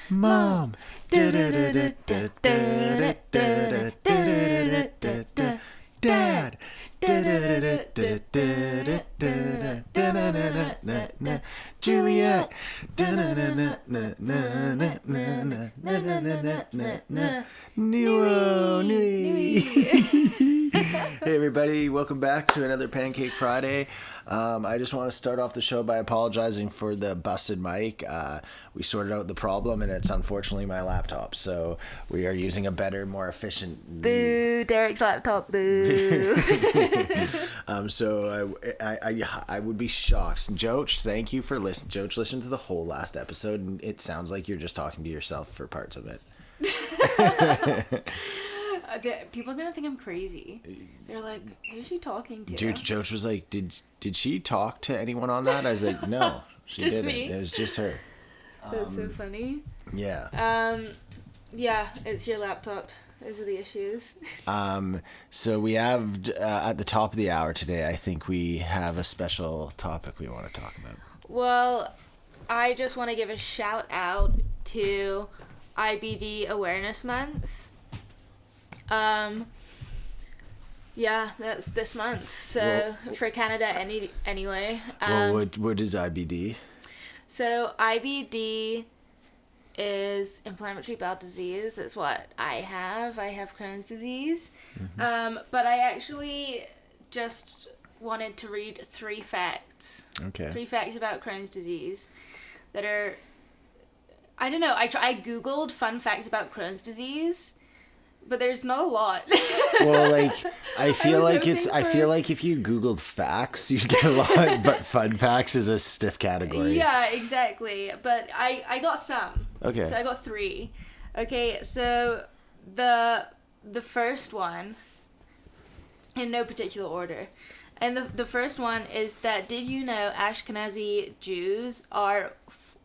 Mom. Dad. Juliet. Hey everybody, welcome back to another PanCake Friday. I just want to start off the show by apologizing for the busted mic. We sorted out the problem and it's unfortunately my laptop, so we are using a better, more efficient... Boo, Derek's laptop, boo. So I would be shocked. Joach, thank you for listening. Joach listened to the whole last episode and it sounds like you're just talking to yourself for parts of it. People are gonna think I'm crazy. They're like, who's she talking to? Dude, Joach was like, did she talk to anyone on that? I was like, no, she just didn't. me. It was just her. That's so funny. Yeah. Yeah, it's your laptop. Those are the issues. So we have at the top of the hour today, I think we have a special topic we want to talk about. Well, I just want to give a shout out to IBD Awareness Month. Yeah, that's this month. So for Canada, anyway. What is IBD? So IBD is inflammatory bowel disease. It's what I have. I have Crohn's disease. Mm-hmm. But I actually just wanted to read 3 facts. Okay. 3 facts about Crohn's disease that are, I don't know. I Googled fun facts about Crohn's disease. But there's not a lot. Well, like I feel like if you Googled facts, you'd get a lot. But fun facts is a stiff category. Yeah, exactly. But I got some. Okay. So I got 3. Okay, so the first one, in no particular order, and the first one is that did you know Ashkenazi Jews are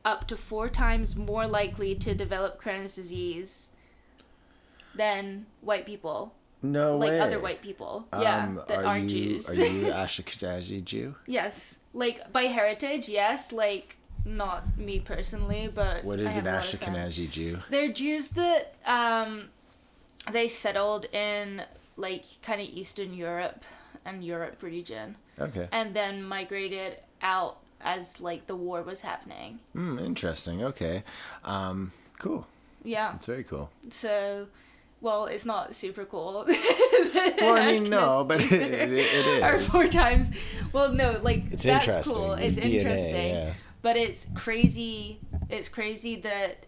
up to 4 times more likely to develop Crohn's disease than white people. No way. Like other white people. Yeah, that aren't Jews. Are you Ashkenazi Jew? Yes. Like, by heritage, yes. Like, not me personally, but what is an Ashkenazi Jew? They're Jews that, they settled in, like, kind of Eastern Europe and Europe region. Okay. And then migrated out as, like, the war was happening. Interesting. Okay. Cool. Yeah. It's very cool. So... Well, it's not super cool. Well, I mean, no, but it is. Or 4 times. Well, no, like, it's that's interesting. cool. It's DNA, interesting. yeah. But it's crazy. It's crazy that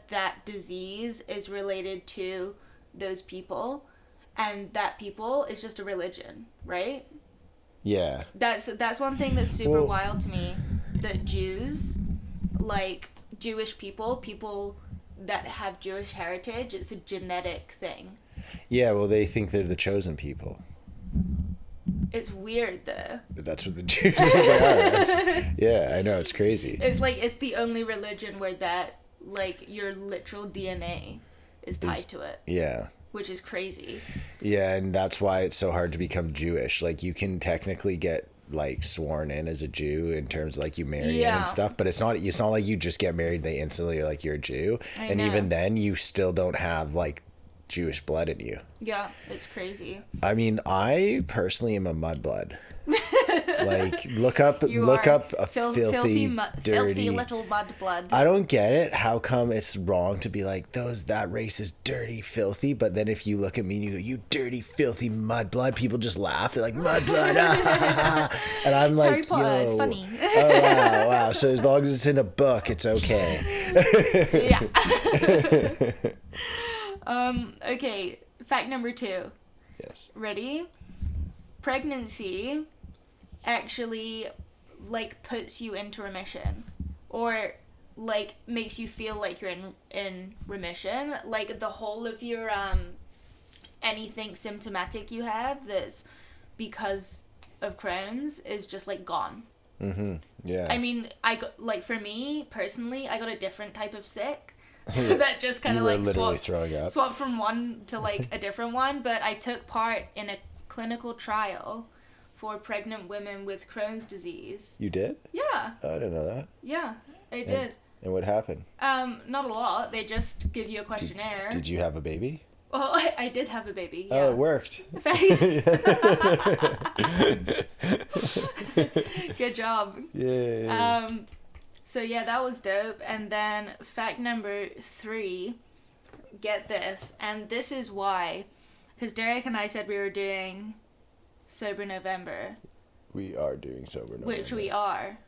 that disease is related to those people. And that people is just a religion, right? Yeah. That's one thing that's super wild to me. That Jews, like, Jewish people that have Jewish heritage, it's a genetic thing. Yeah, well, they think they're the chosen people. It's weird, though. But that's what the Jews think they are. Yeah, I know, it's crazy. It's like, it's the only religion where that, like, your literal DNA is tied to it. Yeah. Which is crazy. Yeah, and that's why it's so hard to become Jewish. Like, you can technically get like sworn in as a Jew in terms of like you marry in and stuff, but it's not like you just get married, they instantly are like you're a Jew. And even then you still don't have like Jewish blood in you. Yeah, it's crazy. I mean, I personally am a mudblood. Like look up a filthy dirty little mudblood. I don't get it. How come it's wrong to be like that race is dirty, filthy, but then if you look at me and you go, you dirty, filthy mudblood, people just laugh. They're like, mudblood, and I'm like, Harry Potter, it's funny. Oh wow. So as long as it's in a book, it's okay. Yeah. Okay. Fact number 2. Yes. Ready? Pregnancy actually like puts you into remission, or like makes you feel like you're in remission. Like the whole of your anything symptomatic you have that's because of Crohn's is just like gone. Mm-hmm. Yeah. I mean, for me personally, I got a different type of sick. So that just kind of like swapped from one to like a different one. But I took part in a clinical trial for pregnant women with Crohn's disease. You did? Yeah. Oh, I didn't know that. Yeah, I did. And what happened? Not a lot. They just give you a questionnaire. Did you have a baby? Well, I did have a baby. Yeah. Oh, it worked. Good job. Yeah. So yeah, that was dope. And then fact number 3, get this, and this is why, because Derek and I said we were doing Sober November. We are doing Sober November. Which we are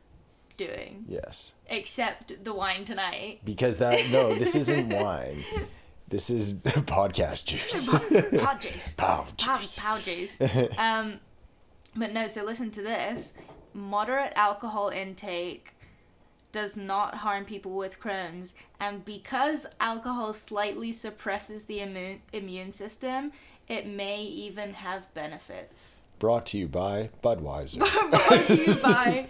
doing. Yes. Except the wine tonight. Because this isn't wine. This is podcast juice. Pod juice. Pow juice. But no, so listen to this. Moderate alcohol intake does not harm people with Crohn's, and because alcohol slightly suppresses the immune system, it may even have benefits. Brought to you by Budweiser. Brought to you by...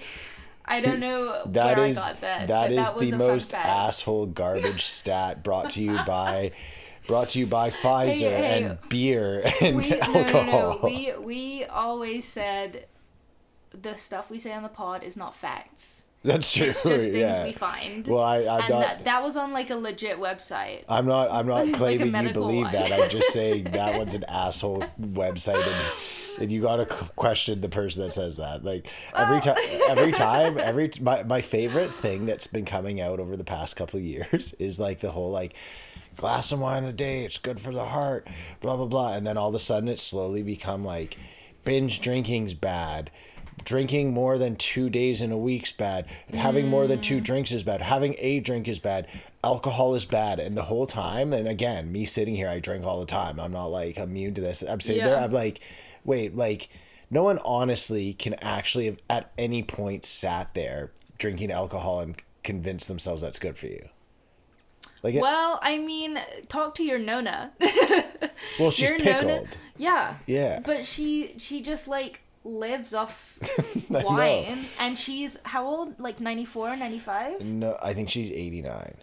I don't know I got that. That is the most asshole garbage stat. Brought to you by Pfizer and beer and alcohol. No. We always said the stuff we say on the pod is not facts. That's true. It's just things we find. Well, I'm not. That was on like a legit website. I'm not claiming like you believe one. that. I'm just saying that one's an asshole website, and you gotta question the person that says that. Like my favorite thing that's been coming out over the past couple of years is like the whole like glass of wine a day, it's good for the heart, blah blah blah, and then all of a sudden it's slowly become like binge drinking's bad. Drinking more than 2 days in a week's bad. Having more than 2 drinks is bad. Having a drink is bad. Alcohol is bad. And the whole time, and again, me sitting here, I drink all the time. I'm not like immune to this. I'm sitting there, I'm like, wait, like no one honestly can actually have at any point sat there drinking alcohol and convinced themselves that's good for you. Like well, I mean, talk to your Nona. Well, she's pickled. Nona, yeah. Yeah. But she just like lives off wine, and she's how old? Like 94, 95? No, I think she's 89.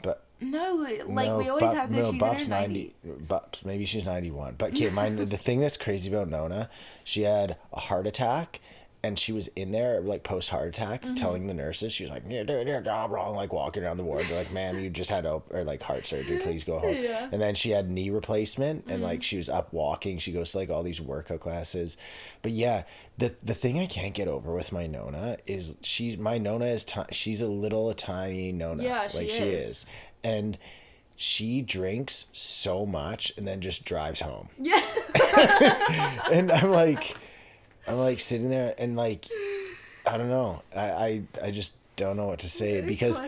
But no, like we always have this. She's Buff's in her 90. Buff, maybe she's 91. But okay, the thing that's crazy about Nona, she had a heart attack. And she was in there, like, post-heart attack, telling the nurses, she was like, you're doing your job wrong, like, walking around the ward. They're like, ma'am, you just had heart surgery, please go home. Yeah. And then she had knee replacement, and, like, she was up walking. She goes to, like, all these workout classes. But, yeah, the thing I can't get over with my Nona is she's a little tiny Nona. Yeah, she is. And she drinks so much and then just drives home. Yeah. And I'm like sitting there and like, I don't know. I just don't know what to say because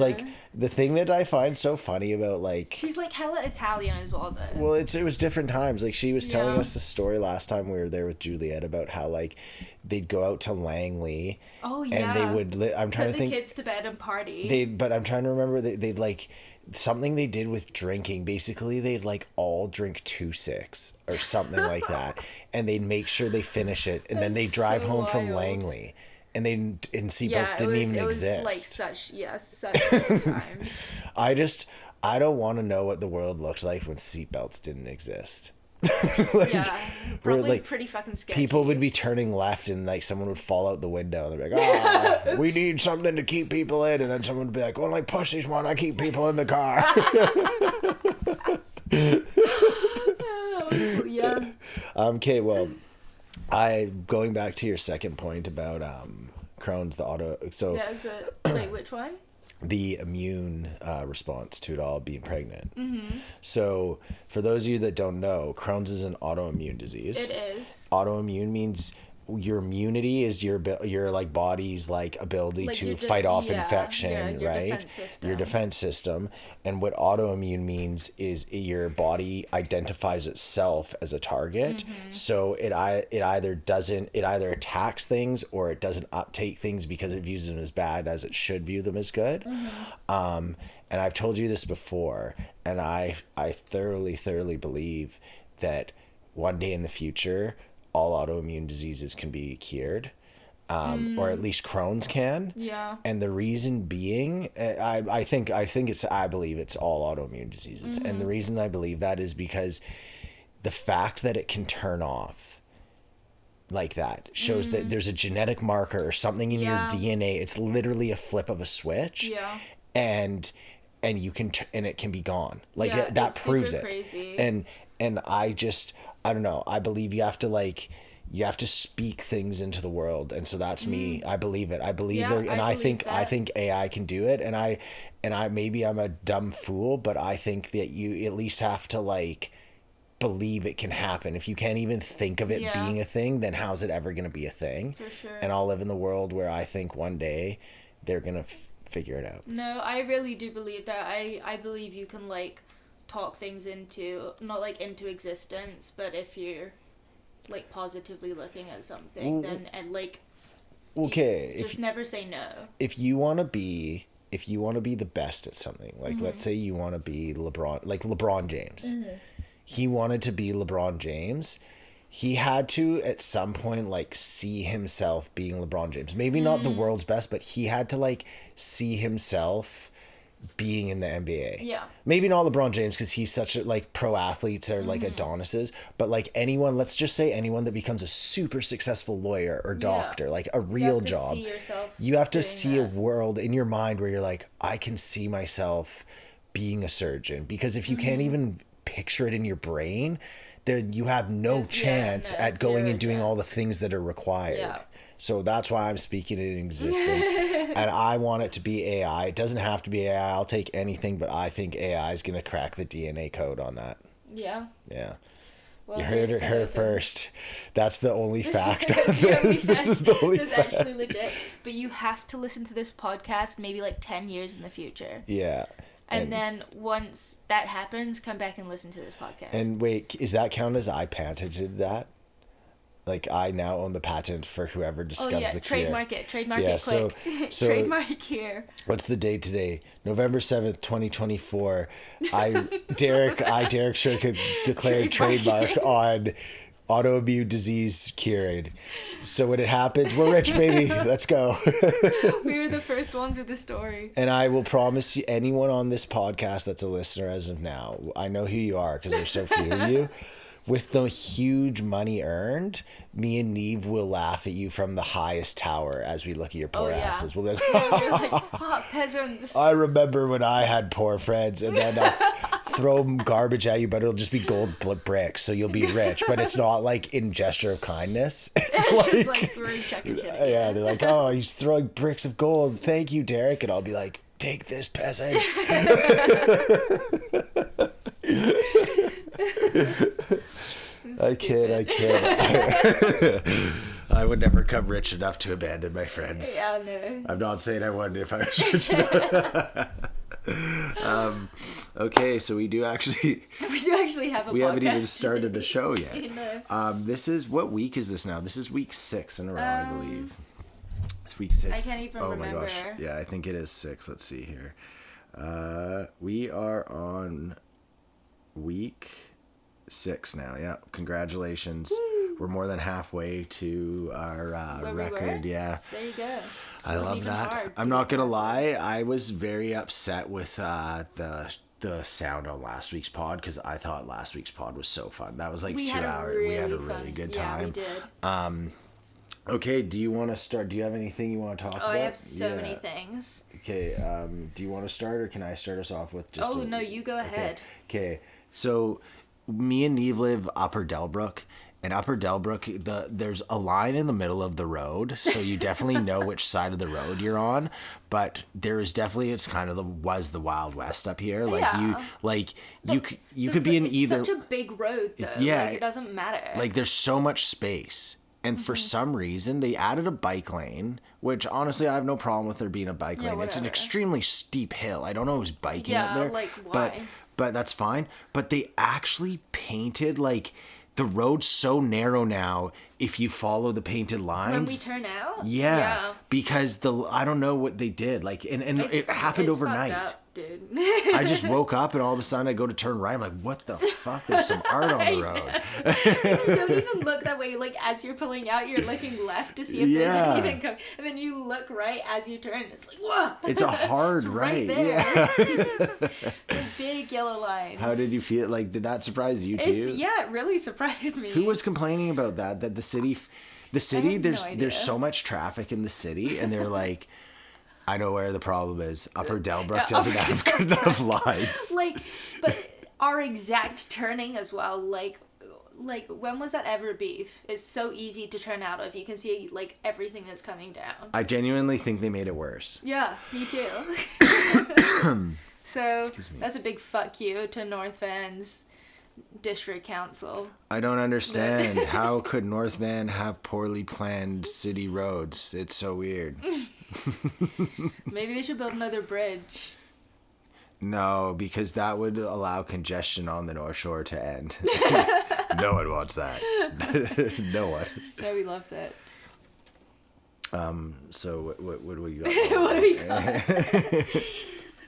like the thing that I find so funny about like she's like hella Italian as well though. Well, it was different times. Like she was telling us the story last time we were there with Juliet about how like they'd go out to Langley. Oh yeah. And they would I'm trying to think. Put the kids to bed and party. But I'm trying to remember they'd like something they did with drinking. Basically, they'd like all drink 2-6 or something like that, and they'd make sure they finish it, and then they drive home from Langley, and seatbelts didn't even exist. It was like such a good time. I don't want to know what the world looked like when seatbelts didn't exist. Like, yeah, probably like, pretty fucking sketchy. People would be turning left and like someone would fall out the window and they'd be like, we need something to keep people in, and then someone would be like, well, like pussies want to keep people in the car. Yeah. Okay, well, going back to your second point about Crohn's, wait, which one? The immune response to it all, being pregnant. Mm-hmm. So for those of you that don't know, Crohn's is an autoimmune disease. It is. Autoimmune means your immunity is your like body's like ability to fight off infection, your right? Your defense system. And what autoimmune means is your body identifies itself as a target. Mm-hmm. So it either attacks things or it doesn't uptake things because it views them as bad as it should view them as good. Mm-hmm. And I've told you this before, and I thoroughly believe that one day in the future, all autoimmune diseases can be cured, or at least Crohn's can. Yeah. And the reason being, I believe it's all autoimmune diseases. Mm-hmm. And the reason I believe that is because the fact that it can turn off like that. Shows that there's a genetic marker or something in your DNA. It's literally a flip of a switch. Yeah. And you can and it can be gone. Like that proves it. Crazy. And I don't know. I believe you have to speak things into the world, and so that's me. I believe it. I believe there, and I think AI can do it. And I maybe I'm a dumb fool, but I think that you at least have to like believe it can happen. If you can't even think of it being a thing, then how's it ever going to be a thing? For sure. And I'll live in the world where I think one day they're going to figure it out. No, I really do believe that. I believe you can like talk things into, not like into existence, but if you're like positively looking at something, then and like just never say no. If you want to be the best at something, like let's say you want to be LeBron James. He wanted to be LeBron James. He had to at some point like see himself being LeBron James. Maybe not the world's best, but he had to like see himself being in the NBA. Yeah. Maybe not LeBron James because he's such a like pro athletes are like Adonises, but like anyone, let's just say anyone that becomes a super successful lawyer or doctor, like a real job. You have to see a world in your mind where you're like, I can see myself being a surgeon, because if you can't even picture it in your brain, then you have no chance at going and doing all the things that are required. Yeah. So that's why I'm speaking it in existence. And I want it to be AI. It doesn't have to be AI. I'll take anything, but I think AI is going to crack the DNA code on that. Yeah. Yeah. Well, you heard it her first. That's the only fact on this. This is the only fact. It's actually legit. But you have to listen to this podcast maybe like 10 years in the future. Yeah. And then once that happens, come back and listen to this podcast. And wait, is that count as I patented that? Like, I now own the patent for whoever discovers the cure. Trademark it quick. So trademark here. What's the date today? November 7th, 2024. Derek Sure could declare trademark on autoimmune disease cured. So when it happens, we're rich, baby. Let's go. We were the first ones with the story. And I will promise you, anyone on this podcast that's a listener as of now, I know who you are because there's so few of you. With the huge money earned, me and Neve will laugh at you from the highest tower as we look at your poor asses. We'll be like, peasants. I remember when I had poor friends, and then I'll throw garbage at you, but it'll just be gold bricks, so you'll be rich. But it's not like in gesture of kindness. It's like, just like we're checking shit. Yeah, they're like, oh, he's throwing bricks of gold. Thank you, Derek. And I'll be like, take this, peasants. I kid. I would never come rich enough to abandon my friends. Yeah, no. I'm not saying I would if I was rich enough. Okay, so we do actually have a podcast. We haven't even started the show yet. No. This is, what week is this now? This is week 6 in a row, I believe. It's week 6. I can't even remember. Oh my gosh. Yeah, I think it is 6. Let's see here. We are on week 6 now. Yeah, congratulations. Woo. We're more than halfway to our record. Yeah, there you go. I love that. I'm not gonna lie, I was very upset with the sound on last week's pod, because I thought last week's pod was so fun. That was like 2 hours. We had a really good time. Yeah, we did. Okay, do you want to start? Do you have anything you want to talk about? I have so many things. Okay, do you want to start, or can I start us off with just no, you go ahead. Okay, so me and Neve live Upper Delbrook. And Upper Delbrook, there's a line in the middle of the road, so you definitely know which side of the road you're on. But there is definitely, it's kind of was the Wild West up here. Like you could be in either. It's such a big road, though. It doesn't matter. Like, there's so much space, and for some reason they added a bike lane, which honestly I have no problem with there being a bike lane. Whatever. It's an extremely steep hill. I don't know who's biking up there. Like, why? But that's fine. But they actually painted like. The road's so narrow now if you follow the painted lines. When we turn out? Yeah. Because I don't know what they did. Like, and it happened overnight. Fucked up, dude. I just woke up and all of a sudden I go to turn right. I'm like, what the fuck? There's some art on the road. You don't even look that way. Like, as you're pulling out, you're looking left to see if there's anything coming. And then you look right as you turn. It's like, whoa. It's a hard right. There. Yeah. Like, big yellow lines. How did you feel? Like, did that surprise you too? Yeah, it really surprised me. Who was complaining about that? That the city... The city, have there's no there's idea. so much traffic in the city, and they're like, I know where the problem is. Upper Delbrook doesn't have good enough lines. Like, but our exact turning as well, like when was that ever beef? It's so easy to turn out of. You can see like everything that's coming down. I genuinely think they made it worse. Yeah, me too. So that's a big fuck you to North Van's district council. I don't understand. How could North Van have poorly planned city roads? It's so weird. Maybe they should build another bridge. No, because that would allow congestion on the North Shore to end. No one wants that. No one. Yeah, we loved it. So what do we got? What do we got?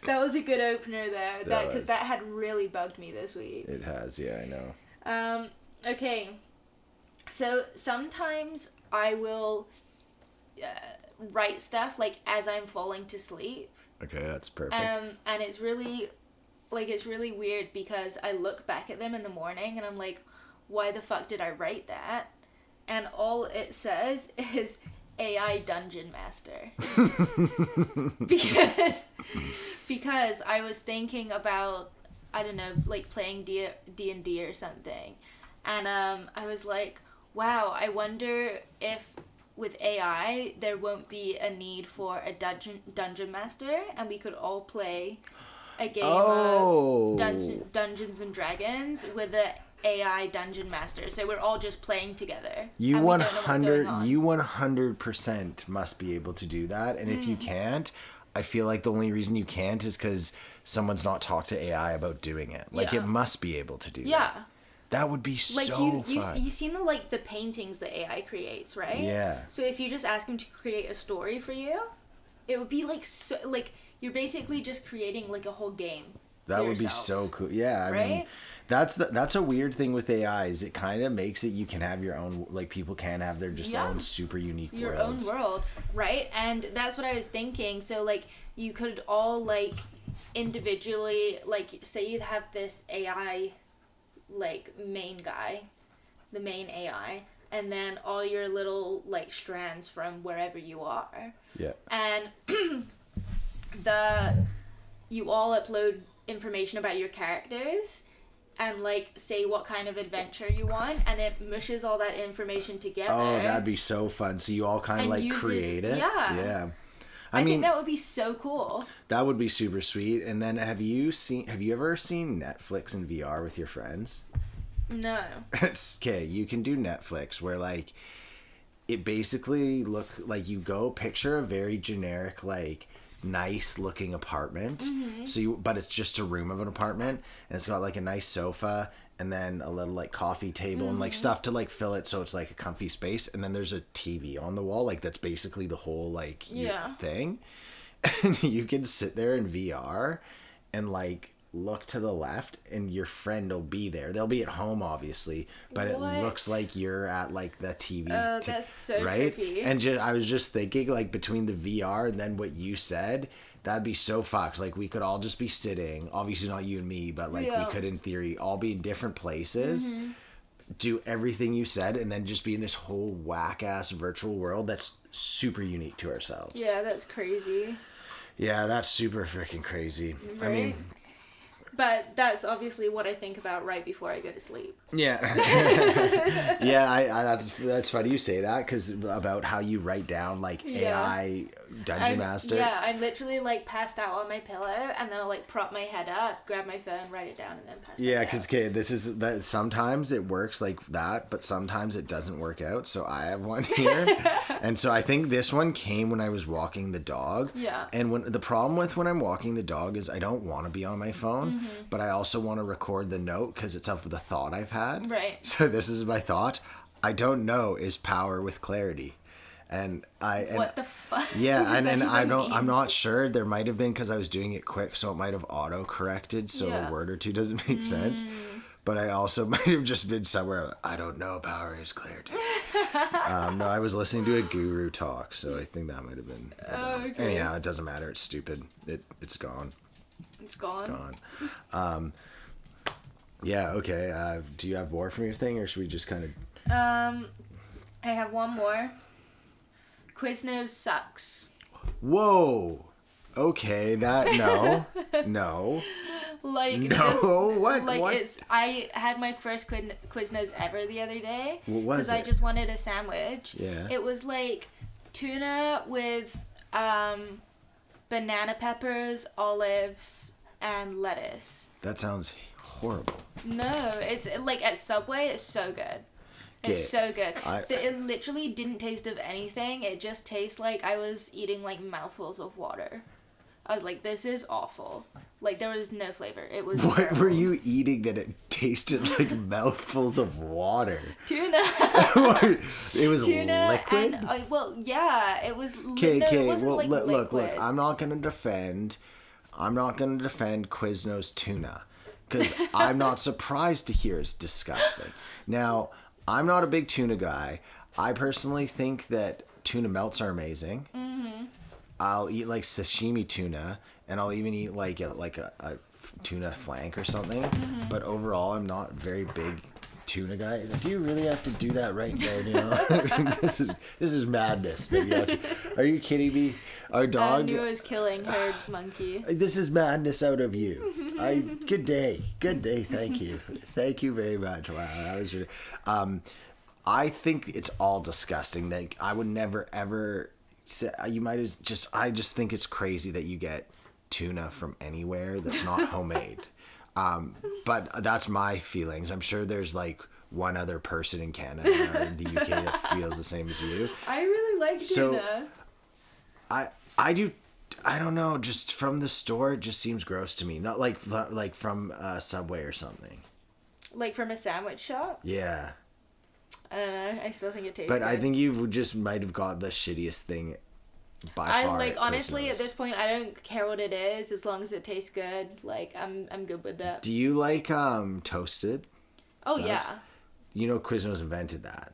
That was a good opener though. Because was. that had really bugged me this week. It has, yeah, I know. Okay. So sometimes I will write stuff like as I'm falling to sleep. Okay, that's perfect. And it's really weird because I look back at them in the morning and I'm like, why the fuck did I write that? And all it says is AI Dungeon Master. because I was thinking about, I don't know, like playing D&D or something. And I was like, wow, I wonder if with AI there won't be a need for a dungeon master and we could all play a game of Dungeons and Dragons with the AI dungeon master. So we're all just playing together. You 100% must be able to do that. And if you can't, I feel like the only reason you can't is because someone's not talked to AI about doing it. Like it must be able to do that. That would be like so fun. You've seen the paintings that AI creates, right? Yeah. So if you just ask him to create a story for you, it would be like so like you're basically just creating like a whole game. That would be so cool. Yeah, I mean, that's a weird thing with AI is it kind of makes it you can have your own, like people can have their own super unique your worlds. Own world, right? And that's what I was thinking. So like you could all like individually, like say you have this AI like main guy, the main AI, and then all your little like strands from wherever you are. Yeah. And you all upload information about your characters and like say what kind of adventure you want, and it mushes all that information together. Oh, that'd be so fun. So you all kind of like create it. Yeah. I think that would be so cool. That would be super sweet. And then have you ever seen Netflix in VR with your friends? No. Okay, you can do Netflix where like it basically look like you go picture a very generic like nice looking apartment. But it's just a room of an apartment, and it's got like a nice sofa and then a little like coffee table and like stuff to like fill it so it's like a comfy space, and then there's a TV on the wall, like that's basically the whole like thing. And you can sit there in VR and like look to the left and your friend will be there. They'll be at home obviously, but it looks like you're at like the TV. Oh, that's so right? trippy. And I was just thinking like between the VR and then what you said, that'd be so fucked. Like we could all just be sitting, obviously not you and me, but like we could in theory all be in different places, do everything you said, and then just be in this whole whack ass virtual world that's super unique to ourselves. Yeah, that's crazy. Yeah, that's super freaking crazy. Right? I mean, but that's obviously what I think about right before I go to sleep. Yeah. Yeah, that's funny you say that, because about how you write down like AI Dungeon Master. Yeah, I'm literally like passed out on my pillow, and then I'll like prop my head up, grab my phone, write it down, and then pass. Yeah, because that sometimes it works like that, but sometimes it doesn't work out. So I have one here, and so I think this one came when I was walking the dog. Yeah. And when I'm walking the dog is I don't want to be on my phone, but I also want to record the note because it's of the thought I've had. Right. So this is my thought. I don't know is power with clarity. And what the fuck? Yeah, I'm not sure. There might have been because I was doing it quick, so it might have auto corrected, so a word or two doesn't make sense. But I also might have just been somewhere. I don't know. Power is clarity. No, I was listening to a guru talk, so I think that might have been. Okay. Anyhow, it doesn't matter. It's stupid. It's gone. It's gone. It's gone. Yeah. Okay. Do you have more from your thing, or should we just kind of? I have one more. Quiznos sucks. Whoa. Okay, no. Like, no, just, what? Like, what? I had my first Quiznos ever the other day. What was it? Because I just wanted a sandwich. Yeah. It was like tuna with banana peppers, olives, and lettuce. That sounds horrible. No, it's like at Subway, it's so good. It's so good. It literally didn't taste of anything. It just tastes like I was eating like mouthfuls of water. I was like, this is awful. Like, there was no flavor. It was What terrible. were you eating that it tasted like mouthfuls of water? Tuna. It was tuna liquid? And, well, yeah, it was. Okay, it wasn't like look. liquid. I'm not gonna defend Quiznos tuna, because I'm not surprised to hear it's disgusting. Now, I'm not a big tuna guy. I personally think that tuna melts are amazing. Mm-hmm. I'll eat like sashimi tuna, and I'll even eat like a tuna flank or something. Mm-hmm. But overall, I'm not a very big tuna guy. Do you really have to do that right now? You know? This is madness. That you have to, are you kidding me? Our dog. I knew it was killing her monkey. This is madness out of you. Good day. Thank you very much. Wow, that was really. I think it's all disgusting. Like, I would never ever. You might just. I just think it's crazy that you get tuna from anywhere that's not homemade. But that's my feelings. I'm sure there's like one other person in Canada or the UK that feels the same as you. I really like tuna. I do. I don't know. Just from the store, it just seems gross to me. Not like from Subway or something. Like from a sandwich shop? Yeah. I don't know. I still think it tastes good. good. I think you just might have got the shittiest thing by far. Honestly, at this point, I don't care what it is as long as it tastes good. Like, I'm good with that. Do you like toasted? Oh, subs? yeah. You know Quiznos invented that.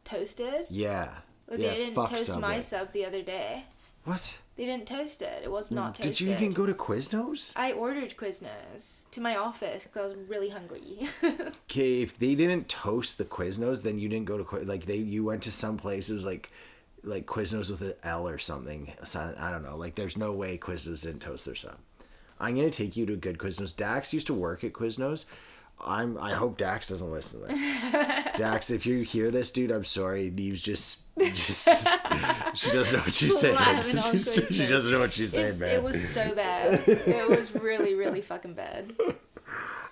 Toasted? Yeah. Well, they didn't toast Subway. My sub the other day. What? They didn't toast it. It was not toasted. Did you even go to Quiznos? I ordered Quiznos to my office because I was really hungry. Okay, if they didn't toast the Quiznos, then you didn't go to you went to some place. It was like Quiznos with an L or something. I don't know. Like, there's no way Quiznos didn't toast their sub. I'm gonna take you to a good Quiznos. Dax used to work at Quiznos. I hope Dax doesn't listen to this. Dax, if you hear this, dude, I'm sorry. Neve's just she doesn't know what she's saying. She doesn't know what she's saying, man. It was so bad. It was really, really fucking bad.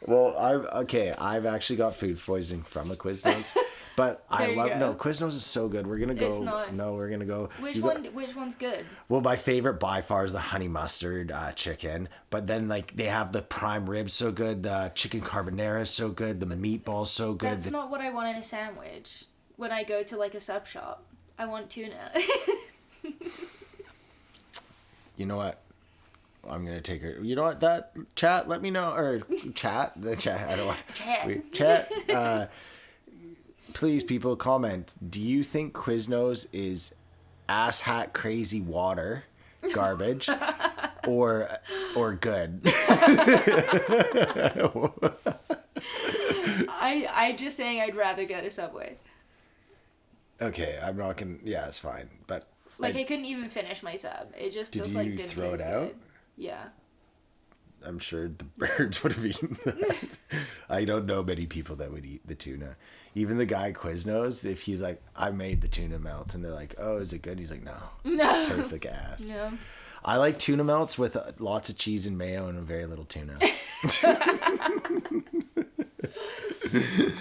Well, I've actually got food poisoning from a Quiznos. But Quiznos is so good. We're gonna go. It's not. No, we're gonna go. Which one's good? Well, my favorite by far is the honey mustard chicken. But then they have the prime ribs so good. The chicken carbonara is so good. The meatballs so good. That's not what I want in a sandwich. When I go to a sub shop, I want tuna. You know what? I'm gonna take her. You know what? That chat. Let me know or chat. The chat. I don't want chat. Please, people, comment. Do you think Quiznos is asshat crazy water garbage or good? I just saying I'd rather go to Subway. Okay, I'm not gonna. Yeah, it's fine. But I couldn't even finish my sub. It just didn't throw it out. Good. Yeah. I'm sure the birds would have eaten that. I don't know many people that would eat the tuna. Even the guy Quiznos, if he's like, I made the tuna melt, and they're like, oh, is it good? He's like, no. It tastes like ass. No. I like tuna melts with lots of cheese and mayo and very little tuna.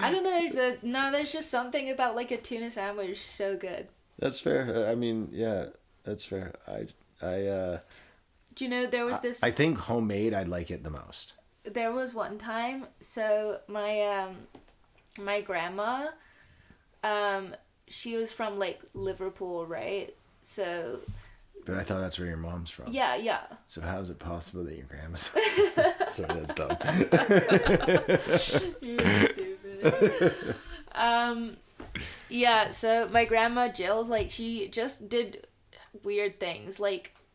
I don't know. There's just something about a tuna sandwich so good. That's fair. I mean, yeah, that's fair. Do you know there was this? I think homemade, I'd like it the most. There was one time, so my grandma, she was from Liverpool, right? So. But I thought that's where your mom's from. Yeah. So how is it possible that your grandma's? Sorry, that's dumb. You're stupid. Yeah. So my grandma Jill, she just did weird things.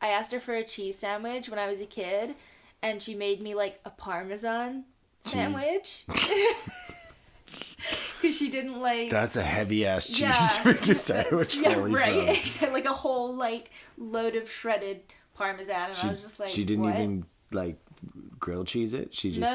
I asked her for a cheese sandwich when I was a kid, and she made me a Parmesan sandwich. Because she didn't like. That's a heavy ass cheese to make a sandwich. Yeah, right. Except like a whole like load of shredded Parmesan, and I was just like, she didn't what? even like grilled cheese it. She just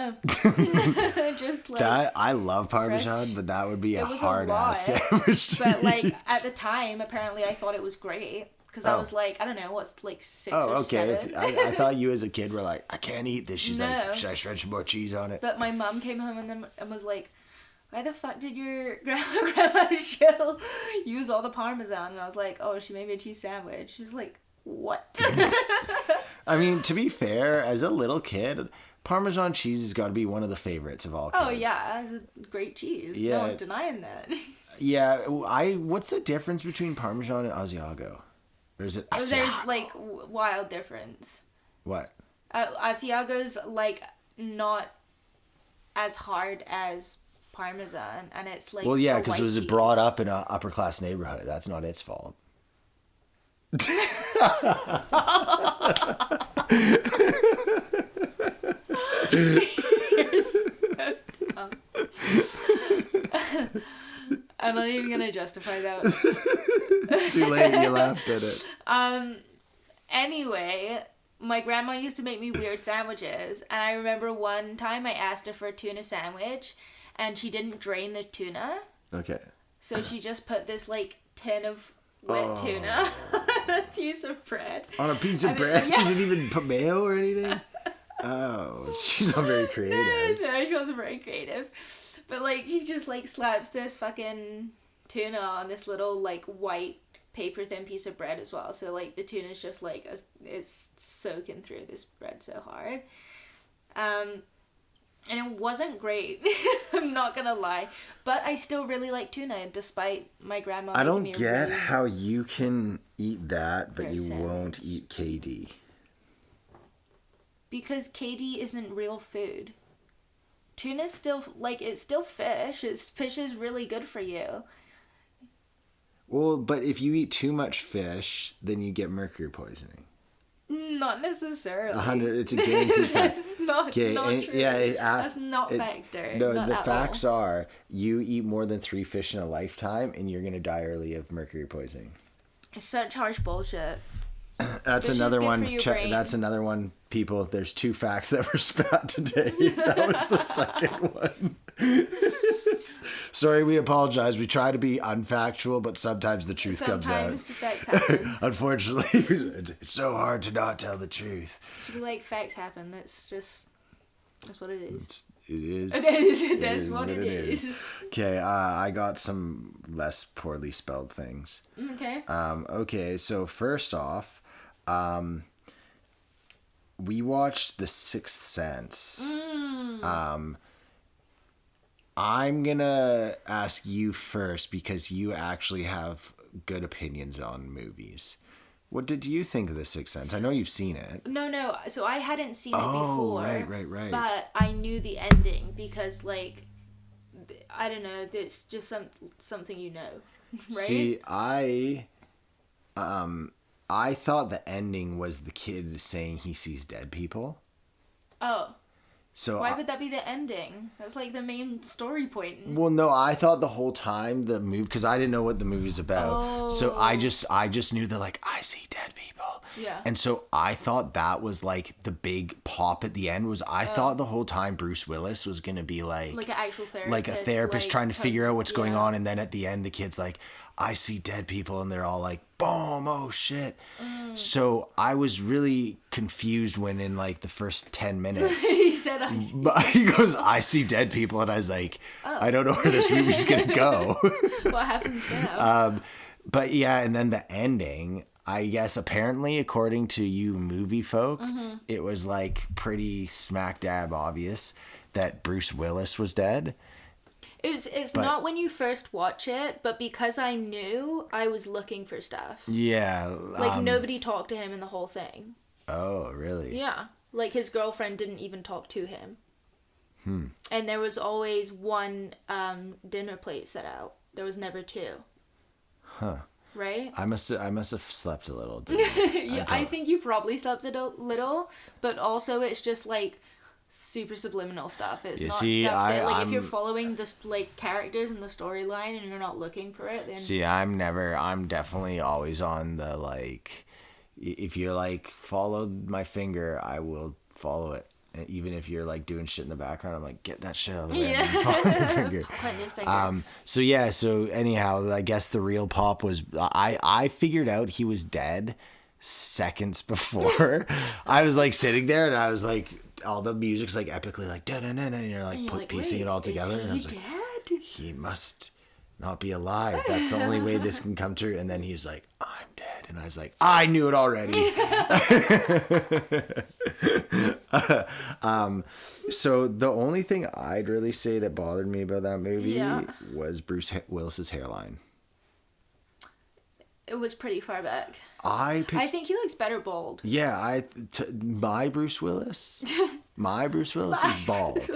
just like that. I love Parmesan, fresh. but that would be a It was hard a lot, ass sandwich. But like at the time, apparently I thought it was great. Because I was like, I don't know, what's like 6 or 7. I thought you as a kid were like, I can't eat this. She's like, should I shred some more cheese on it? But my mom came home and was like, why the fuck did your grandma Jill use all the Parmesan? And I was like, oh, she made me a cheese sandwich. She was like, what? I mean, to be fair, as a little kid, Parmesan cheese has got to be one of the favorites of all kids. Oh, yeah. It's a great cheese. Yeah. No one's denying that. Yeah. What's the difference between Parmesan and Asiago? Or is it Asiago? There's like wild difference. What? Asiago's like not as hard as Parmesan, and it's like, well, yeah, because it was cheese. brought up in an upper class neighborhood. That's not its fault. You're so dumb. I'm not even gonna justify that. It's too late. You laughed at it. Anyway, my grandma used to make me weird sandwiches, and I remember one time I asked her for a tuna sandwich, and she didn't drain the tuna. Okay. So she just put this like tin of wet tuna on a piece of bread. On a piece of bread? Yeah. She didn't even put mayo or anything? Oh, she's not very creative. No, she wasn't very creative. But like she just like slaps this fucking tuna on this little like white paper thin piece of bread as well. So like the tuna's just like it's soaking through this bread so hard. And it wasn't great. I'm not gonna lie, but I still really like tuna despite my grandma. I don't making me get really how you can eat that, but you sandwich. won't eat KD. Because KD isn't real food. Tuna's still like it's still fish. Fish is really good for you. Well, but if you eat too much fish, then you get mercury poisoning. Not necessarily. 100. It's a guaranteed fact. That's not true. That's not facts, Derek. No, not the at facts all. are you eat more than 3 fish in a lifetime, and you're gonna die early of mercury poisoning. It's such harsh bullshit. That's Fish is another good one. for your brain. That's another one. People, there's 2 facts that were spat today. That was the second one. Sorry, we apologize. We try to be unfactual, but sometimes the truth comes out. Sometimes facts happen. Unfortunately, it's so hard to not tell the truth. Should be like, facts happen. That's what it is. It is. That's what it is. Okay, I got some less poorly spelled things. Okay. Okay, so first off, we watched The Sixth Sense. I'm gonna ask you first because you actually have good opinions on movies. What did you think of The Sixth Sense? I know you've seen it. No. So I hadn't seen it before. Right. But I knew the ending because, like, I don't know. It's just something you know, right? See, I thought the ending was the kid saying he sees dead people. Oh. So why would that be the ending? That's like the main story point. Well, no, I thought the whole time the movie, because I didn't know what the movie's about. Oh. So I just knew that, like, I see dead people. Yeah. And so I thought that was like the big pop at the end was I thought the whole time Bruce Willis was going to be like an actual therapist. Like a therapist trying to figure out what's going on. And then at the end, the kid's like, I see dead people. And they're all like, boom, oh shit. So I was really confused when in like the first 10 minutes. He said, I see. But he goes, I see dead people. And I was like, I don't know where this movie's going to go. What happens now? But yeah, and then the ending, I guess apparently, according to you movie folk, it was like pretty smack dab obvious that Bruce Willis was dead. It's not when you first watch it, but because I knew, I was looking for stuff. Yeah. Like, nobody talked to him in the whole thing. Oh, really? Yeah. Like, his girlfriend didn't even talk to him. And there was always one dinner plate set out. There was never 2. Huh. Right? I must have slept a little. I think you probably slept a little, but also it's just like super subliminal stuff. It's You not see, stuff that, like, if you're I'm following the, like, characters and the storyline and you're not looking for it, then... See, I'm definitely always on the, like, if you're, like, follow my finger, I will follow it. And even if you're, like, doing shit in the background, I'm like, get that shit out of the way. Yeah. Follow your finger. Point his finger. So anyhow, I guess the real pop was, I figured out he was dead seconds before. I was, like, sitting there, and I was, like, all the music's, like, epically, like, da-da-da-da, and you're, like, piecing it all together. And I was like, he must not be alive. That's the only way this can come true. And then he was like, I'm dead. And I was like, I knew it already. So the only thing I'd really say that bothered me about that movie was Bruce Willis's hairline. It was pretty far back. I think he looks better bald. Yeah, my Bruce Willis is bald.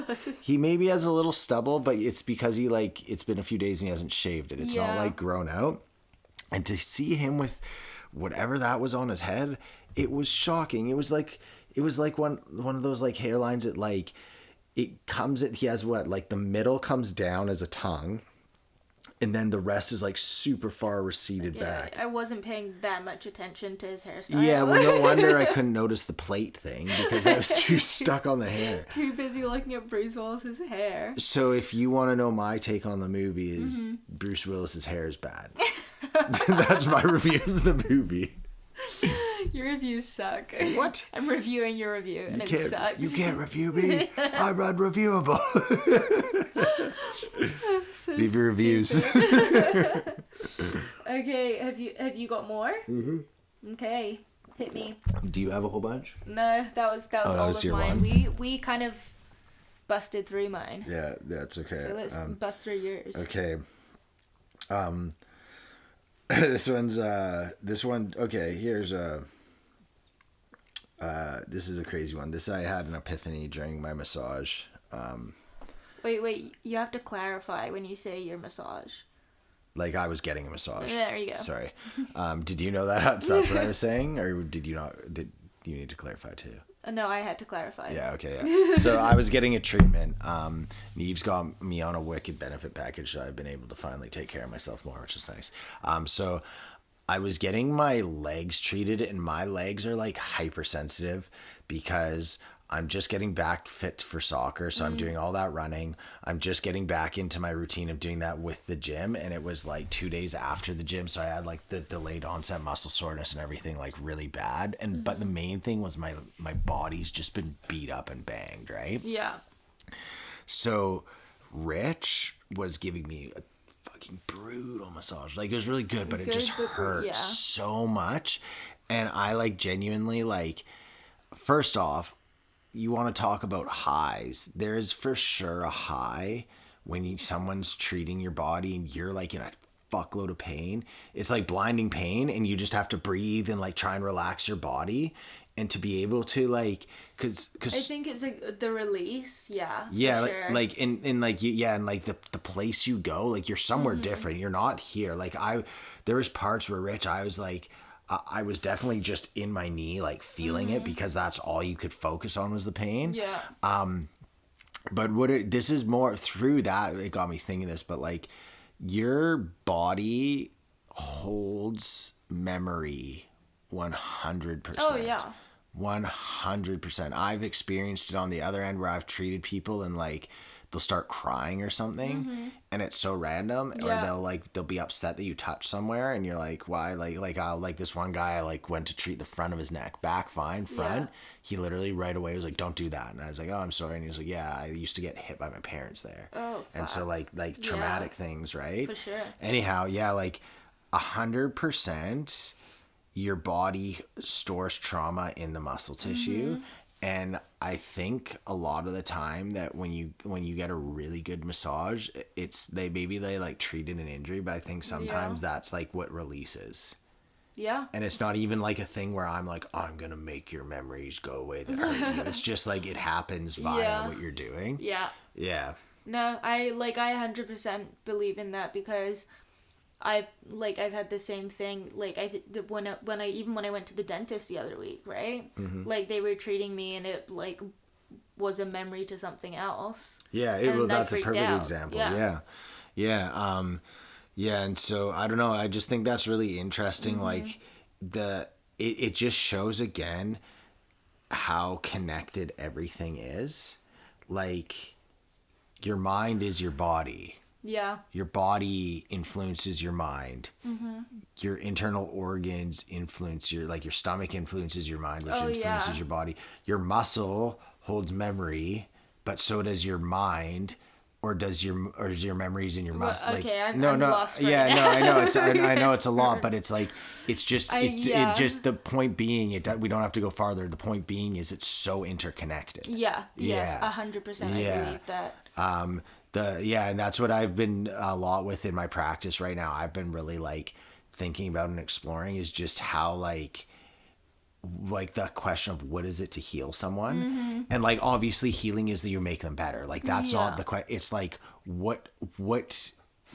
He maybe has a little stubble, but it's because it's been a few days and he hasn't shaved it. It's not like grown out. And to see him with whatever that was on his head, it was shocking. It was like one of those, like, hairlines that, like, he has what, like, the middle comes down as a tongue. And then the rest is, like, super far receded back. I wasn't paying that much attention to his hairstyle. Yeah, well, no wonder I couldn't notice the plate thing, because I was too stuck on the hair. Too busy looking at Bruce Willis's hair. So if you want to know my take on the movie is Bruce Willis's hair is bad. That's my review of the movie. Your reviews suck. What? I'm reviewing your review, and it sucks. You can't review me. I'm unreviewable. So leave your reviews. Okay, have you got more? Mm-hmm. Okay, hit me. Do you have a whole bunch? No, that was all of mine. One? We kind of busted through mine. Yeah, that's okay. So let's bust through yours. Okay. This one. Okay, here's this is a crazy one. I had an epiphany during my massage. Wait, you have to clarify when you say your massage. Like, I was getting a massage. There you go. Sorry. Did you know that? That's what I was saying? Or did you not? Did you need to clarify too? No, I had to clarify. Yeah, okay, yeah. So I was getting a treatment. Neve's got me on a wicked benefit package, so I've been able to finally take care of myself more, which is nice. So I was getting my legs treated, and my legs are, like, hypersensitive because I'm just getting back fit for soccer, so I'm doing all that running. I'm just getting back into my routine of doing that with the gym, and it was, like, 2 days after the gym, so I had, like, the delayed onset muscle soreness and everything, like, really bad. And but the main thing was my body's just been beat up and banged, right? Yeah. So Rich was giving me a fucking brutal massage. Like, it was really good, but it just hurt so much. And I, like, genuinely, like, first off, you want to talk about highs. There is for sure a high when someone's treating your body and you're, like, in a fuckload of pain. It's like blinding pain, and you just have to breathe and, like, try and relax your body. And to be able to, like, cause I think it's, like, the release, like, sure. like in like and like the place you go, like, you're somewhere different. You're not here. Like, there was parts where Rich, I was like, I was definitely just in my knee, like, feeling it, because that's all you could focus on was the pain. Yeah. But this is more through that, it got me thinking this, but, like, your body holds memory 100%. Oh, yeah. 100%. I've experienced it on the other end where I've treated people and, like, they'll start crying or something, and it's so random, or they'll be upset that you touch somewhere, and you're like, why? Like this one guy, I, like, went to treat the front of his neck, back fine, front. Yeah. He literally right away was like, don't do that, and I was like, oh, I'm sorry, and he was like, yeah, I used to get hit by my parents there. Oh, fuck. And so like traumatic things, right? For sure. Anyhow, yeah, like 100%. Your body stores trauma in the muscle tissue. And I think a lot of the time that when you get a really good massage, they like treated an injury, but I think sometimes that's, like, what releases. Yeah. And it's not even, like, a thing where I'm like, oh, I'm gonna make your memories go away that hurt you. It's just, like, it happens via what you're doing. Yeah. Yeah. No, I 100% believe in that, because I've had the same thing, like, when I went to the dentist the other week, right? Like, they were treating me, and it, like, was a memory to something else. Yeah, that's a perfect example. Yeah, and so I don't know, I just think that's really interesting. Like it just shows again how connected everything is. Like your mind is your body. Yeah. Your body influences your mind. Your internal organs influence your stomach influences your mind, which influences your body. Your muscle holds memory, but so does your mind, or does your memories in your muscle. Well, okay, like, I'm lost right now. No, I know I know it's a lot, but it's like it just the point being we don't have to go farther. The point being is it's so interconnected. Yeah. Yes, 100%. I believe that. And that's what I've been a lot with in my practice right now. I've been really like thinking about and exploring is just how like the question of what is it to heal someone, and like obviously healing is that you make them better. Like that's not the question. It's like what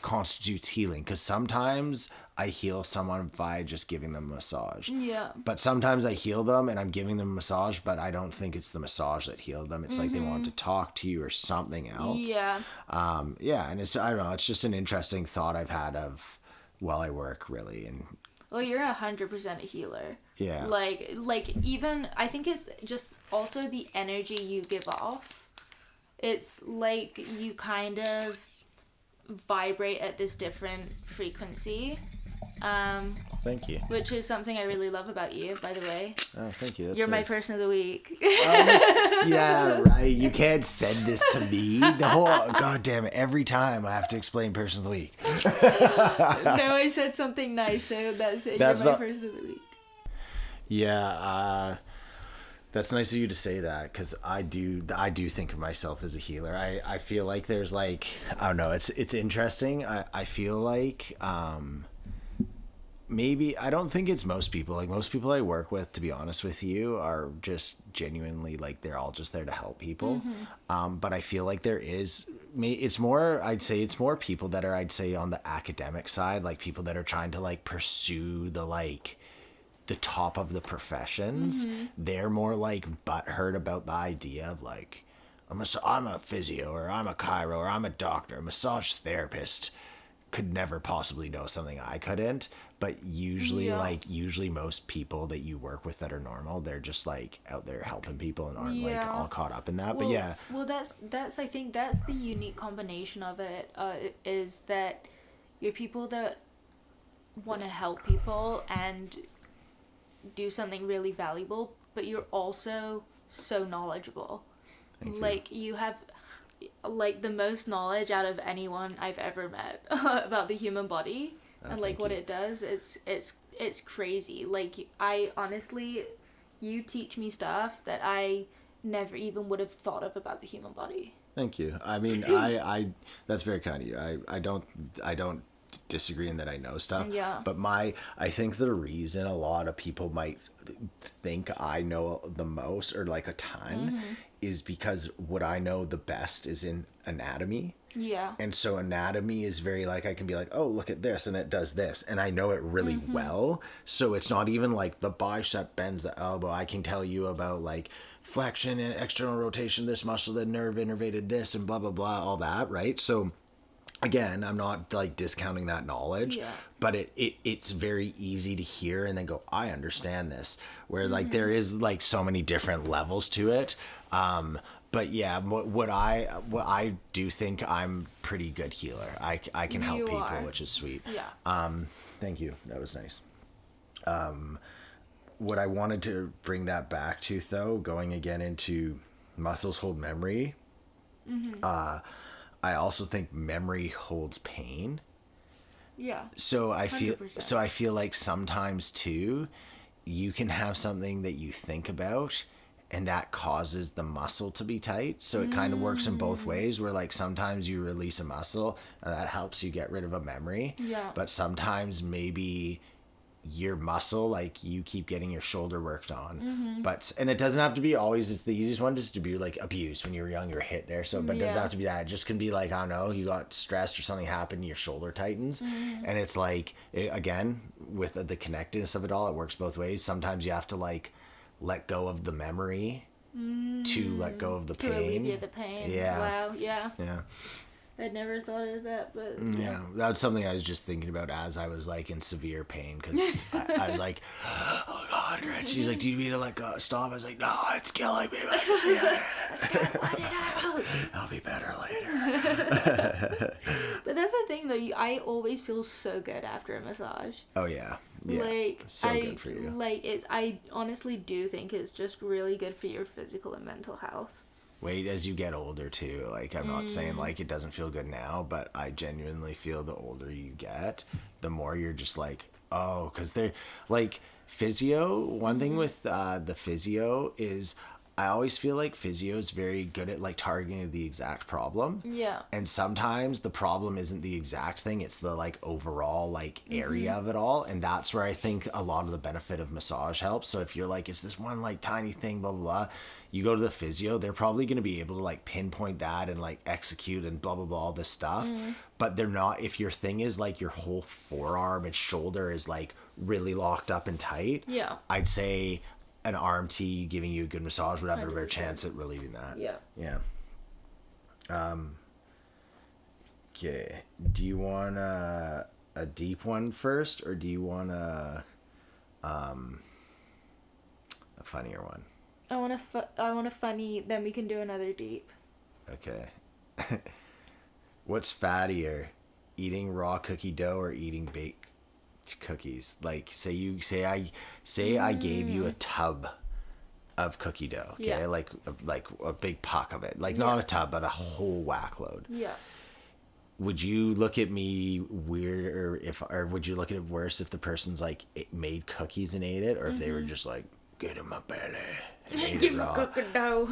constitutes healing, because sometimes I heal someone by just giving them a massage. Yeah. But sometimes I heal them and I'm giving them a massage, but I don't think it's the massage that healed them. It's like they want to talk to you or something else. Yeah. And it's, I don't know, it's just an interesting thought I've had of while I work, really. And well, you're 100% a healer. Yeah. Like even, I think it's just also the energy you give off. It's like you kind of vibrate at this different frequency. Thank you. Which is something I really love about you, by the way. Oh, thank you. That's You're nice. My person of the week. Yeah, right. You can't send this to me. The whole, god damn it, every time I have to explain person of the week. No, I said something nice, so that's it. You're my person of the week. Yeah, that's nice of you to say that, because I do think of myself as a healer. I feel like there's like, I don't know, it's interesting. I feel like maybe, I don't think it's most people. Like most people I work with, to be honest with you, are just genuinely like they're all just there to help people. But I feel like it's more people that are, I'd say, on the academic side, like people that are trying to like pursue the top of the professions. They're more like butthurt about the idea of like, I'm a physio, or I'm a chiro, or I'm a doctor, a massage therapist could never possibly know something I couldn't. But usually usually most people that you work with that are normal, they're just like out there helping people and aren't like all caught up in that. Well, but yeah. Well, that's I think that's the unique combination of it, is that you're people that want to help people and do something really valuable, but you're also so knowledgeable. Like you have like the most knowledge out of anyone I've ever met about the human body. And like what it does, it's crazy. Like I honestly, you teach me stuff that I never even would have thought of about the human body. Thank you. I mean, I that's very kind of you. I don't disagree in that I know stuff. Yeah. But I think the reason a lot of people might think I know the most or like a ton is because what I know the best is in anatomy. Yeah. And so anatomy is very like, I can be like, oh, look at this, and it does this, and I know it really well. So it's not even like the bicep bends the elbow. I can tell you about like flexion and external rotation, this muscle, the nerve innervated this, and blah, blah, blah, all that, right? So again, I'm not like discounting that knowledge, but it's very easy to hear and then go, I understand this, where like there is like so many different levels to it. But yeah, what I do think I'm pretty good healer. I can help people, which is sweet. Yeah. Thank you. That was nice. What I wanted to bring that back to, though, going again into muscles hold memory. I also think memory holds pain. Yeah. So I 100%. feel like sometimes too, you can have something that you think about, and that causes the muscle to be tight. So it kind of works in both ways, where like sometimes you release a muscle and that helps you get rid of a memory. Yeah. But sometimes maybe your muscle, like you keep getting your shoulder worked on, and it doesn't have to be always, it's the easiest one just to be like abuse when you were young, you're hit there. So, but it doesn't have to be that. It just can be like, I don't know, you got stressed or something happened, your shoulder tightens. And it's like, again, with the connectedness of it all, it works both ways. Sometimes you have to like let go of the memory to let go of the pain. To alleviate the pain. Yeah. Wow, yeah. Yeah. I'd never thought of that, but... Yeah, that's something I was just thinking about as I was, like, in severe pain, because I was like, oh, God, Gretch. She's like, do you need to, like, stop? I was like, no, it's killing me. Let it out. I'll be better later. But that's the thing, though. I always feel so good after a massage. Oh, yeah. Yeah. Like, so good for you. Like, I honestly do think it's just really good for your physical and mental health. Wait as you get older too. Like, I'm not saying like it doesn't feel good now, but I genuinely feel the older you get, the more you're just like, oh, because they're like physio. One thing with the physio is I always feel like physio is very good at like targeting the exact problem. Yeah. And sometimes the problem isn't the exact thing, it's the like overall like area of it all. And that's where I think a lot of the benefit of massage helps. So if you're like, it's this one like tiny thing, blah, blah, blah, you go to the physio, they're probably going to be able to like pinpoint that and like execute and blah, blah, blah, all this stuff. But they're not, if your thing is like your whole forearm and shoulder is like really locked up and tight. Yeah. I'd say an RMT giving you a good massage would have a better chance at relieving that. Yeah. Yeah. Okay. Do you want a deep one first, or do you want a funnier one? I want a funny, then we can do another deep. Okay. What's fattier, eating raw cookie dough or eating baked cookies? Like, I gave you a tub of cookie dough, okay? Yeah. Like a big puck of it. Like, not a tub, but a whole whack load. Yeah. Would you look at me weird, or would you look at it worse if the person's like made cookies and ate it, or if they were just like, get in my belly and ate Give it me raw? cookie dough.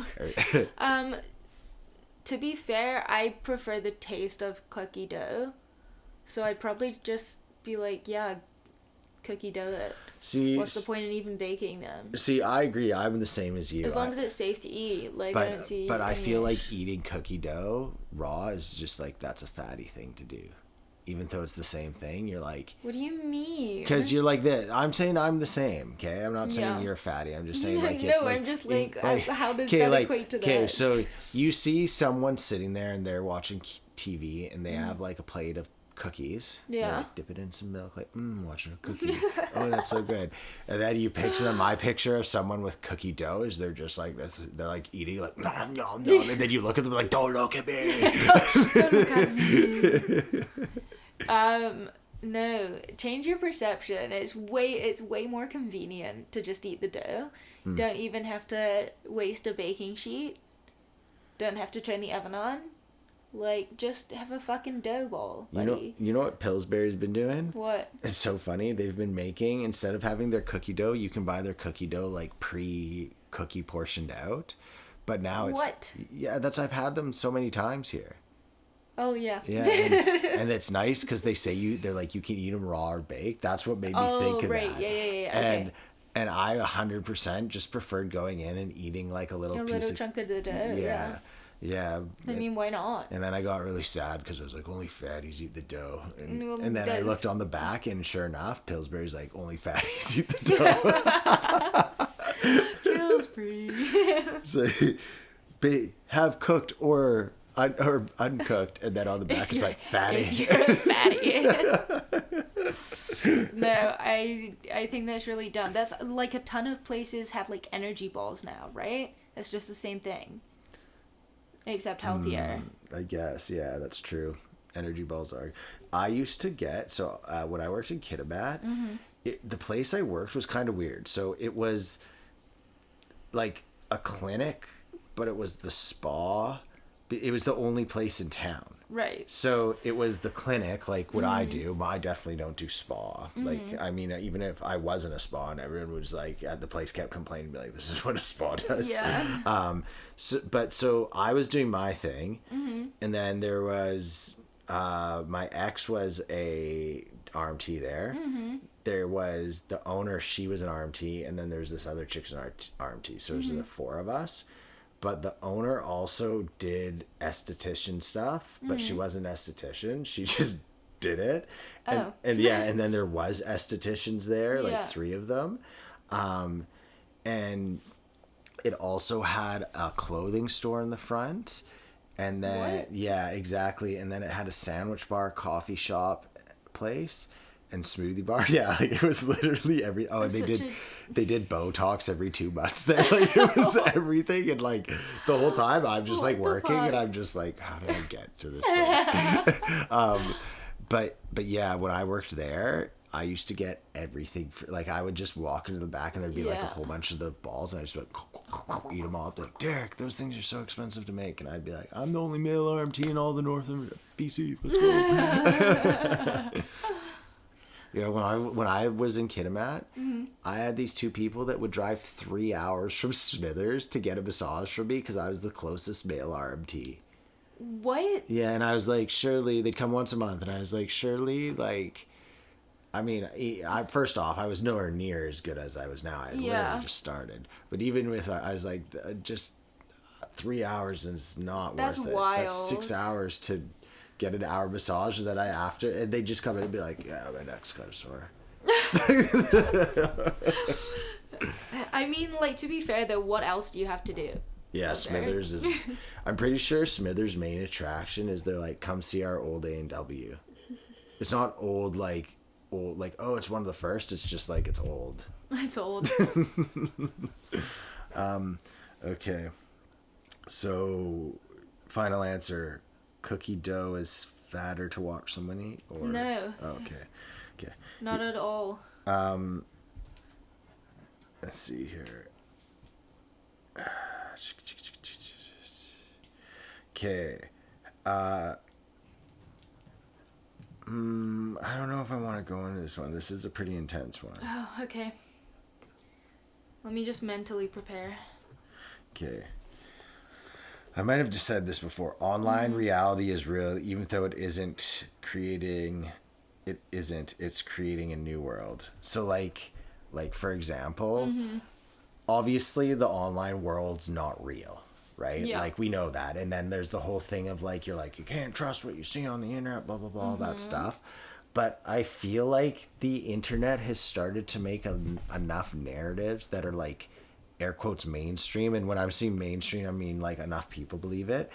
To be fair, I prefer the taste of cookie dough, so I'd probably just be like, yeah, cookie dough it. See, what's the point in even baking them? See, I agree. I'm the same as you. As long as it's safe to eat, like, I don't see. But I feel like eating cookie dough raw is just like, that's a fatty thing to do, even though it's the same thing. You're like, what do you mean? Because you're like this. I'm saying I'm the same. Okay, I'm not saying you're a fatty. I'm just saying like it's no. like, I'm just like, how does that equate to that? Okay, so you see someone sitting there and they're watching TV and they have like a plate of cookies. Yeah. They, like, dip it in some milk, like, watching a cookie. Oh, that's so good. And then you picture them. My picture of someone with cookie dough is they're just like this. They're like eating like nom nom nom, and then you look at them like, don't look at me. Don't look at me. No, change your perception. It's way more convenient to just eat the dough. Don't even have to waste a baking sheet. Don't have to turn the oven on. Like, just have a fucking dough ball, buddy. You know what Pillsbury's been doing? What? It's so funny. They've been making, instead of having their cookie dough, you can buy their cookie dough like pre-cookie portioned out. But now it's... What? Yeah, I've had them so many times here. Oh, yeah. Yeah, and it's nice because they're like, you can eat them raw or baked. That's what made me think of right. that. Yeah. And okay. and I 100% just preferred going in and eating like a little chunk of the dough. Yeah. Yeah. I mean, why not? And then I got really sad because I was like, only fatties eat the dough. Well, and then I looked on the back, and sure enough, Pillsbury's like, only fatties eat the dough. Pillsbury. So, have cooked or uncooked, and then on the back it's like fatty. If you're a fatty. No, I think that's really dumb. That's like a ton of places have like energy balls now, right? It's just the same thing. Except healthier. I guess, yeah, that's true. Energy balls are. I used to get, so when I worked in Kitimat, the place I worked was kind of weird. So it was like a clinic, but it was the spa. It was the only place in town. Right. So it was the clinic, like what I do. I definitely don't do spa. Like, I mean, even if I wasn't a spa and everyone was like, at the place kept complaining, be like, this is what a spa does. Yeah. So I was doing my thing. And then there was, my ex was a RMT there. There was the owner, she was an RMT. And then there's this other chick's an RMT. So there's the four of us. But the owner also did esthetician stuff, but she wasn't an esthetician. She just did it. And, and then there was estheticians there, like 3 of them. And It also had a clothing store in the front. And then, what? Yeah, exactly. And then it had a sandwich bar, coffee shop place, and smoothie bar. Yeah, like it was literally every. Oh, and they did Botox every 2 months there. Like it was everything, and like the whole time I'm just like working, and I'm just like, how did I get to this place? But yeah, when I worked there, I used to get everything for, like I would just walk into the back and there'd be like a whole bunch of the balls and I just would eat them all. Like, Derek, those things are so expensive to make, and I'd be like, I'm the only male RMT in all the North of BC. Let's go. You know, when I was in Kitimat, I had these 2 people that would drive 3 hours from Smithers to get a massage from me because I was the closest male RMT. What? Yeah, and I was like, surely they'd come once a month, and I was like, surely, like, I mean, first off, I was nowhere near as good as I was now. I had literally just started. But even with, I was like, just 3 hours is not worth it. That's wild. That's 6 hours to get an hour massage that and they just come in and be like, yeah, my neck's kind of sore. I mean, like, to be fair, though, what else do you have to do? Yeah, Smithers is, I'm pretty sure Smithers' main attraction is they're like, come see our old A&W. It's not old, like, oh, it's one of the first. It's just like, it's old. It's old. Okay. So, final answer. Cookie dough is fatter to watch someone eat? Or... No. Oh, okay. Not at all. Let's see here. Okay. I don't know if I want to go into this one. This is a pretty intense one. Oh, okay. Let me just mentally prepare. Okay. I might have just said this before. Online reality is real, even though it's creating a new world. So like for example, obviously the online world's not real, right? Yeah. Like we know that. And then there's the whole thing of like, you're like, you can't trust what you see on the internet, blah, blah, blah, all that stuff. But I feel like the internet has started to make enough narratives that are like, air quotes, mainstream. And when I'm saying mainstream, I mean like enough people believe it,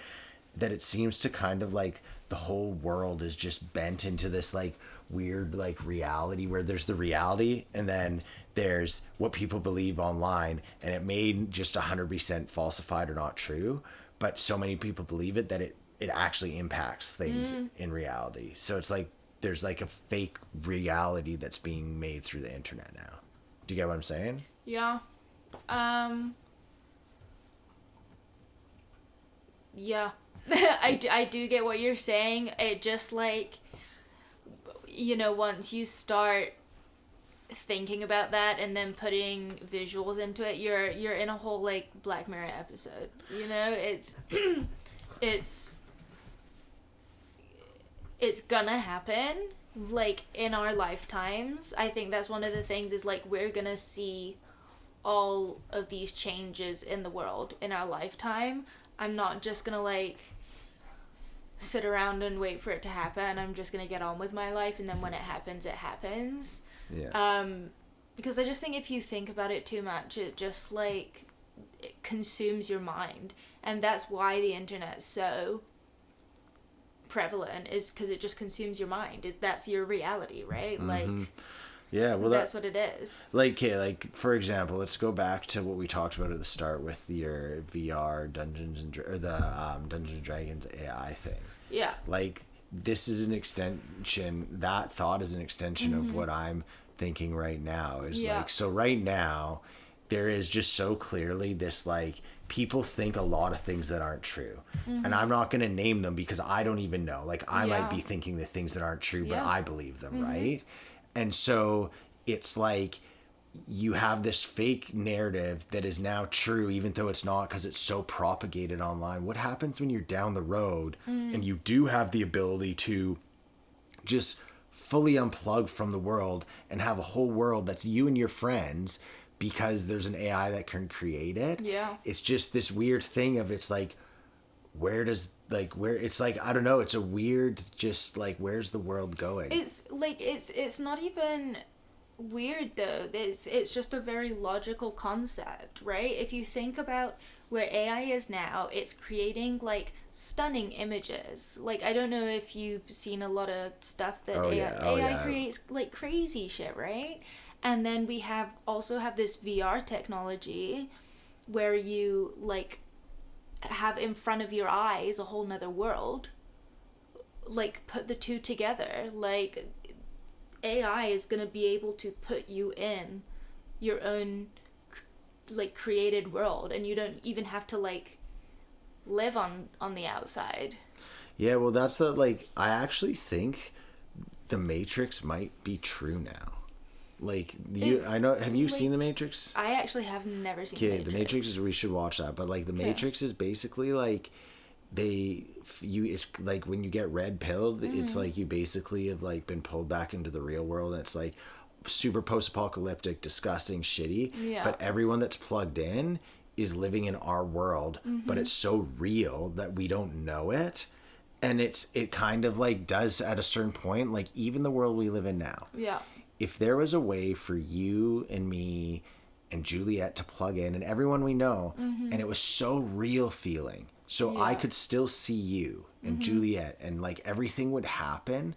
that it seems to kind of like the whole world is just bent into this like weird like reality where there's the reality and then there's what people believe online, and it may just 100% falsified or not true, but so many people believe it that it actually impacts things in reality. So it's like there's like a fake reality that's being made through the internet now. Do you get what I'm saying? Yeah. Yeah. I do get what you're saying. It just like, you know, once you start thinking about that and then putting visuals into it, you're in a whole like Black Mirror episode. You know, it's gonna happen like in our lifetimes. I think that's one of the things is like we're gonna see all of these changes in the world in our lifetime. I'm not just gonna like sit around and wait for it to happen. I'm just gonna get on with my life, and then when it happens, it happens. Yeah. Because I just think if you think about it too much, it just like it consumes your mind, and that's why the internet's so prevalent, is because it just consumes your mind. That's your reality, right? Like. Yeah, well, that's what it is. Like, okay, like for example, let's go back to what we talked about at the start with your VR Dungeons and Dragons AI thing. Yeah. Like, this is an extension. That thought is an extension of what I'm thinking right now. Is like, so right now, there is just so clearly this like people think a lot of things that aren't true, and I'm not gonna name them because I don't even know. Like, I might be thinking the things that aren't true, but I believe them, right? And so it's like you have this fake narrative that is now true, even though it's not, because it's so propagated online. What happens when you're down the road and you do have the ability to just fully unplug from the world and have a whole world that's you and your friends because there's an AI that can create it? Yeah. It's just this weird thing of it's like, where it's like, I don't know, it's a weird just like, where's the world going? It's like it's not even weird though. It's just a very logical concept, right? If you think about where AI is now, it's creating like stunning images. Like, I don't know if you've seen a lot of stuff that AI creates, like crazy shit, right? And then we also have this VR technology where you like have in front of your eyes a whole nother world. Like, put the two together, like AI is gonna be able to put you in your own like created world, and you don't even have to like live on the outside. Yeah, well, that's the like. I actually think the Matrix might be true now. Like I know. Have you seen the Matrix? I actually have never seen. Okay, the Matrix is. We should watch that. But like the Matrix is basically like it's like when you get red pilled, it's like you basically have like been pulled back into the real world, and it's like super post-apocalyptic, disgusting, shitty. Yeah. But everyone that's plugged in is living in our world, but it's so real that we don't know it. And it kind of like does at a certain point, like even the world we live in now. Yeah. If there was a way for you and me and Juliet to plug in and everyone we know, and it was so real feeling. So I could still see you and Juliet, and like everything would happen.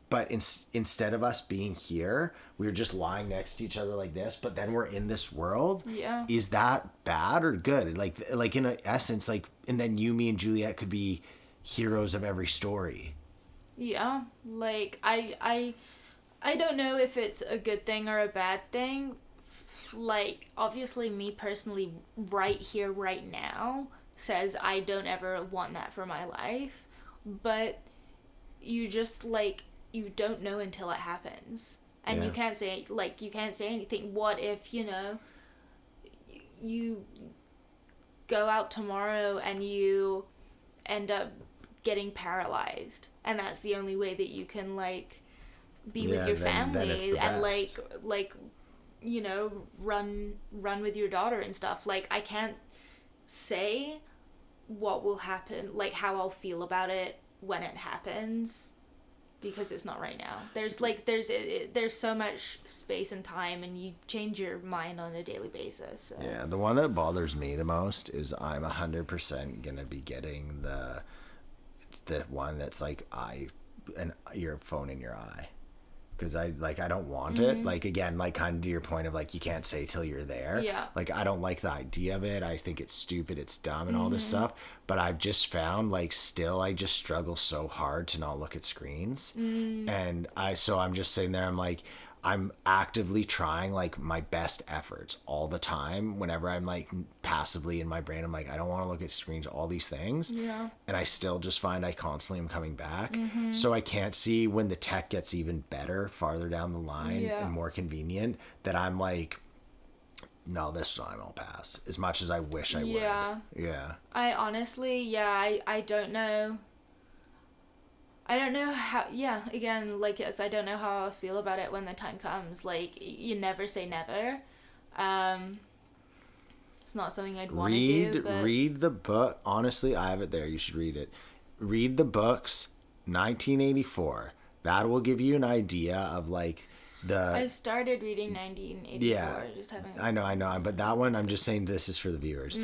But instead of us being here, we were just lying next to each other like this, but then we're in this world. Yeah. Is that bad or good? Like in essence, like, and then you, me, and Juliet could be heroes of every story. Yeah. Like, I don't know if it's a good thing or a bad thing. Like, obviously, me personally, right here, right now, says I don't ever want that for my life. But you just, like, you don't know until it happens. And you can't say anything. What if, you go out tomorrow and you end up getting paralyzed, and that's the only way that you can, like, be with your family and like run with your daughter and stuff. Like, I can't say what will happen, like how I'll feel about it when it happens, because it's not right now. There's so much space and time, and you change your mind on a daily basis. So. Yeah, the one that bothers me the most is I'm 100% gonna be getting the one that's like your phone in your eye. Because I don't want it. Like, again, like kind of to your point of like you can't say till you're there. Yeah. Like, I don't like the idea of it. I think it's stupid, it's dumb, and all this stuff. But I've just found like still I just struggle so hard to not look at screens. And I'm just sitting there. I'm like, I'm actively trying like my best efforts all the time. Whenever I'm like passively in my brain, I'm like, I don't want to look at screens, all these things. Yeah. And I still just find I constantly am coming back. So I can't see when the tech gets even better farther down the line and more convenient that I'm like, no, this time I'll pass, as much as I wish I would. Yeah. I honestly, I don't know. I don't know how, again, like, yes, I don't know how I'll feel about it when the time comes. Like, you never say never. It's not something I'd want to do, but... Read the book. Honestly, I have it there. You should read it. Read the books, 1984. That will give you an idea of, like, I've started reading 1984. Yeah, just haven't... I know. But that one, I'm just saying this is for the viewers.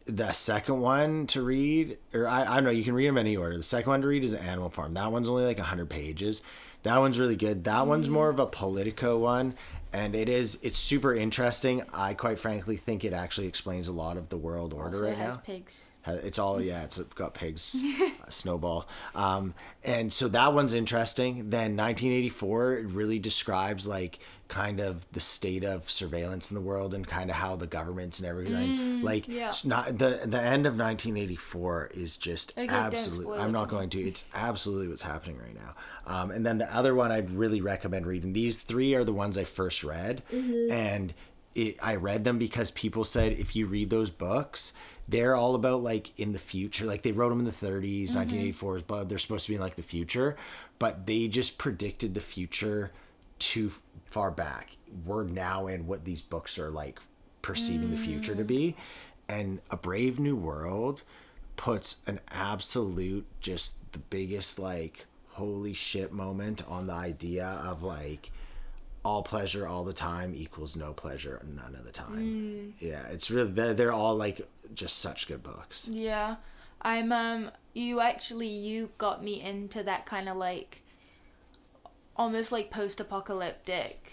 The second one to read, or I don't know, you can read them in any order. The second one to read is Animal Farm. That one's only like 100 pages. That one's really good. That one's more of a Politico one, and it's super interesting. I quite frankly think it actually explains a lot of the world order right now. It has pigs. It's all, it's got pigs, Snowball. And so that one's interesting. Then 1984, it really describes like kind of the state of surveillance in the world and kind of how the governments and everything. It's not the end of 1984 is just absolutely, I'm not going to, it's absolutely what's happening right now. And then the other one I'd really recommend reading. These three are the ones I first read. And I read them because people said if you read those books, they're all about like in the future. Like they wrote them in the 30s, 1984, but they're supposed to be in like the future. But they just predicted the future too far back. We're now in what these books are like perceiving the future to be. And A Brave New World puts an absolute, just the biggest like holy shit moment on the idea of like all pleasure all the time equals no pleasure none of the time. Yeah, it's really, they're all like just such good books. Yeah. You got me into that kind of like almost like post-apocalyptic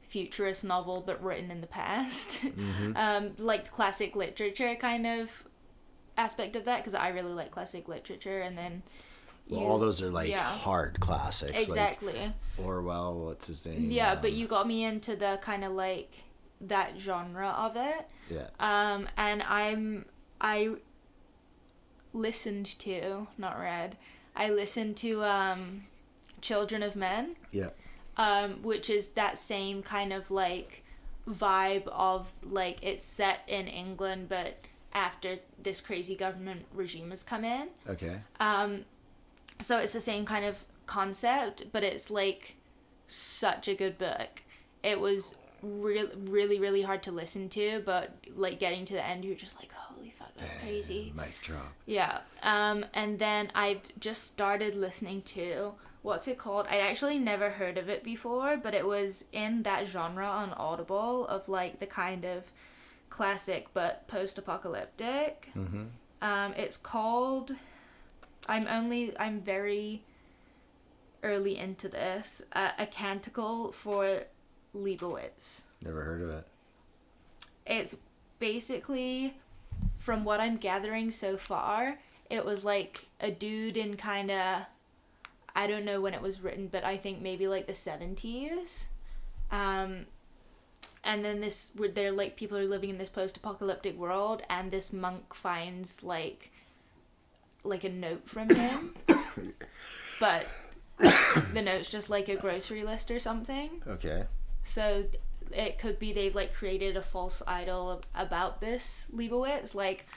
futurist novel but written in the past. Like classic literature kind of aspect of that, because I really like classic literature. And then all those are like hard classics. Exactly. Like Orwell, what's his name? Yeah, but you got me into the kind of like that genre of it. Yeah. And I listened to, not read, I listened to Children of Men. Yeah. Which is that same kind of like vibe of like it's set in England but after this crazy government regime has come in. Okay. So it's the same kind of concept, but it's like such a good book. It was really, really hard to listen to, but like getting to the end, you're just like, holy fuck, that's crazy. Mic drop. Yeah. And then I've just started listening to, what's it called? I actually never heard of it before, but it was in that genre on Audible of like the kind of classic but post-apocalyptic. It's called, I'm very early into this, A Canticle for Leibowitz. Never heard of it. It's basically, from what I'm gathering so far, it was like a dude in kind of, I don't know when it was written, but I think maybe like the 70s. And then they're like, people are living in this post-apocalyptic world, and this monk finds like a note from him. But the note's just like a grocery list or something. Okay. So it could be they've like created a false idol about this Leibowitz. Like,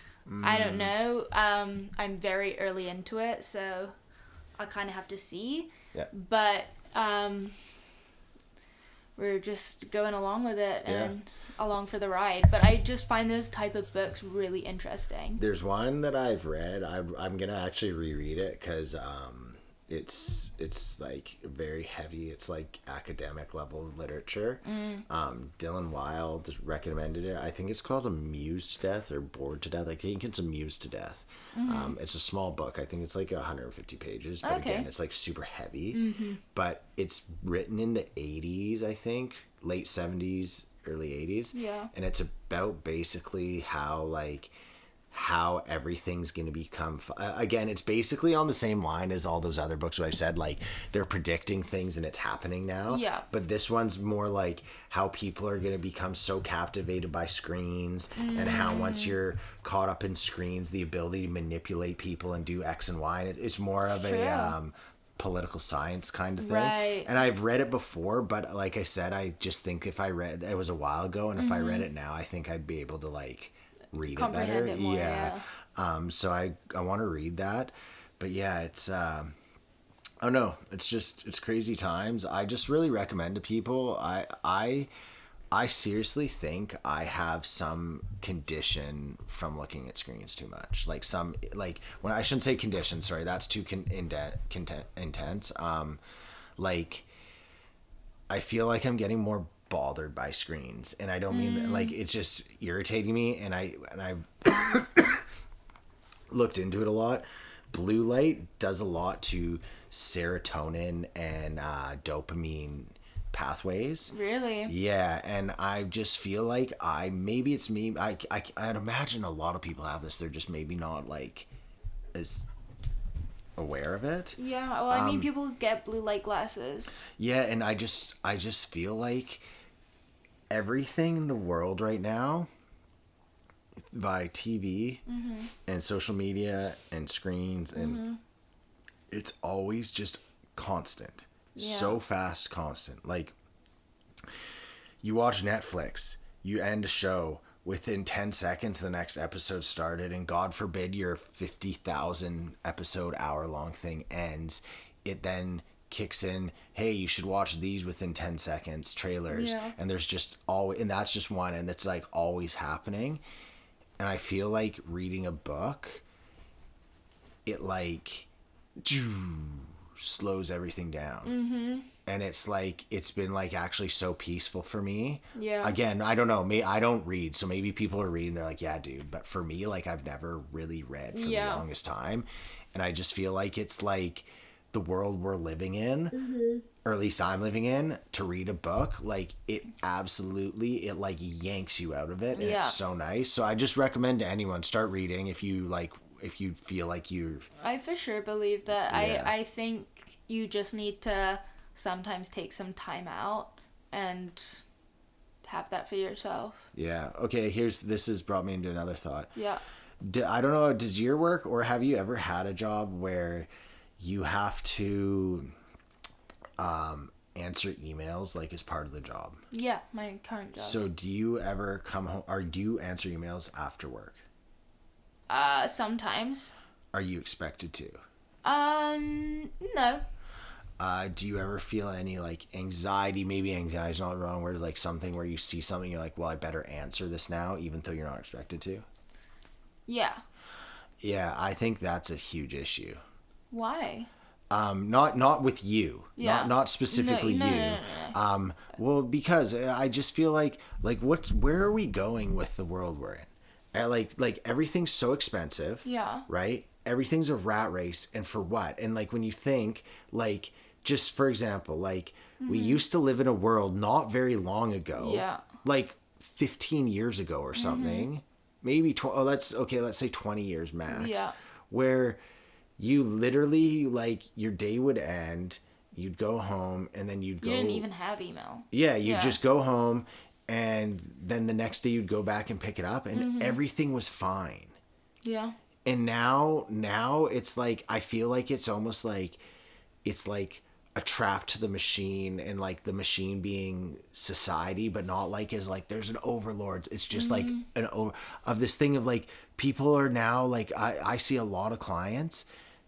I don't know. I'm very early into it, so I kind of have to see. Yeah. But we're just going along with it and along for the ride. But I just find those type of books really interesting. There's one that I've read. I'm gonna actually reread it because it's like very heavy. It's like academic level literature. Dylan Wilde recommended it. I think it's called Amused to Death or Bored to Death. I think it's Amused to Death. It's a small book. I think it's like 150 pages. But again, it's like super heavy. But it's written in the 80s, I think, late 70s, early 80s. Yeah. And it's about basically how everything's going to become again, it's basically on the same line as all those other books where I said like they're predicting things and it's happening now. Yeah. But this one's more like how people are going to become so captivated by screens and how once you're caught up in screens, the ability to manipulate people and do X and Y, and it's more of a political science kind of thing. Right. And I've read it before, but like I said, I just think if I read it was a while ago, and if I read it now, I think I'd be able to like read it better. It more, yeah. So I want to read that. But yeah, it's oh no, it's crazy times. I just really recommend to people. I seriously think I have some condition from looking at screens too much. Like when I shouldn't say condition, sorry, that's too intense. Like I feel like I'm getting more bothered by screens, and I don't mean that, like, it's just irritating me, and I've looked into it a lot. Blue light does a lot to serotonin and dopamine pathways. Really? Yeah, and I just feel like maybe it's me. I'd imagine a lot of people have this. They're just maybe not like as aware of it. Yeah, well, I mean, people get blue light glasses. Yeah, and I just feel like everything in the world right now, via TV and social media and screens, and it's always just constant. So fast, constant. Like, you watch Netflix, you end a show, within 10 seconds the next episode started, and God forbid your 50,000 episode hour-long thing ends. It then kicks in, hey, you should watch these within 10 seconds, trailers. And there's just always, and that's just one, and it's like always happening. And I feel like reading a book, it like slows everything down. and it's like it's been like actually so peaceful for me. Yeah. Again, I don't know. I don't read, so maybe people are reading. They're like, yeah, dude. But for me, like I've never really read for the longest time, and I just feel like it's like the world we're living in, or at least I'm living in. To read a book, like it absolutely, it like yanks you out of it, and it's so nice. So I just recommend to anyone start reading if you feel like you. I for sure believe that. Yeah. I think you just need to sometimes take some time out and have that for yourself. Yeah. Okay. This has brought me into another thought. Yeah. I don't know. Does your work, or have you ever had a job where you have to answer emails like as part of the job? Yeah, my current job. So do you ever come home, or do you answer emails after work? Sometimes. Are you expected to? No. Do you ever feel any like anxiety? Maybe anxiety is not the wrong word. Like something where you see something, you're like, well, I better answer this now, even though you're not expected to. Yeah. Yeah, I think that's a huge issue. Why? Not with you. Yeah. Not specifically you. No. Well, because I just feel like where are we going with the world we're in? Like everything's so expensive. Yeah. Right? Everything's a rat race, and for what? And like when you think, like, just for example, like we used to live in a world not very long ago. Yeah. Like 15 years ago or something. Maybe let's say 20 years max. Yeah. Where you literally, like, your day would end, you'd go home, and then you'd go. You didn't even have email. Yeah, you'd just go home, and then the next day you'd go back and pick it up, and everything was fine. Yeah. And now it's like, I feel like it's almost like it's like a trap to the machine, and like the machine being society, but not like as like there's an overlord. It's just like of this thing of like people are now like, I see a lot of clients,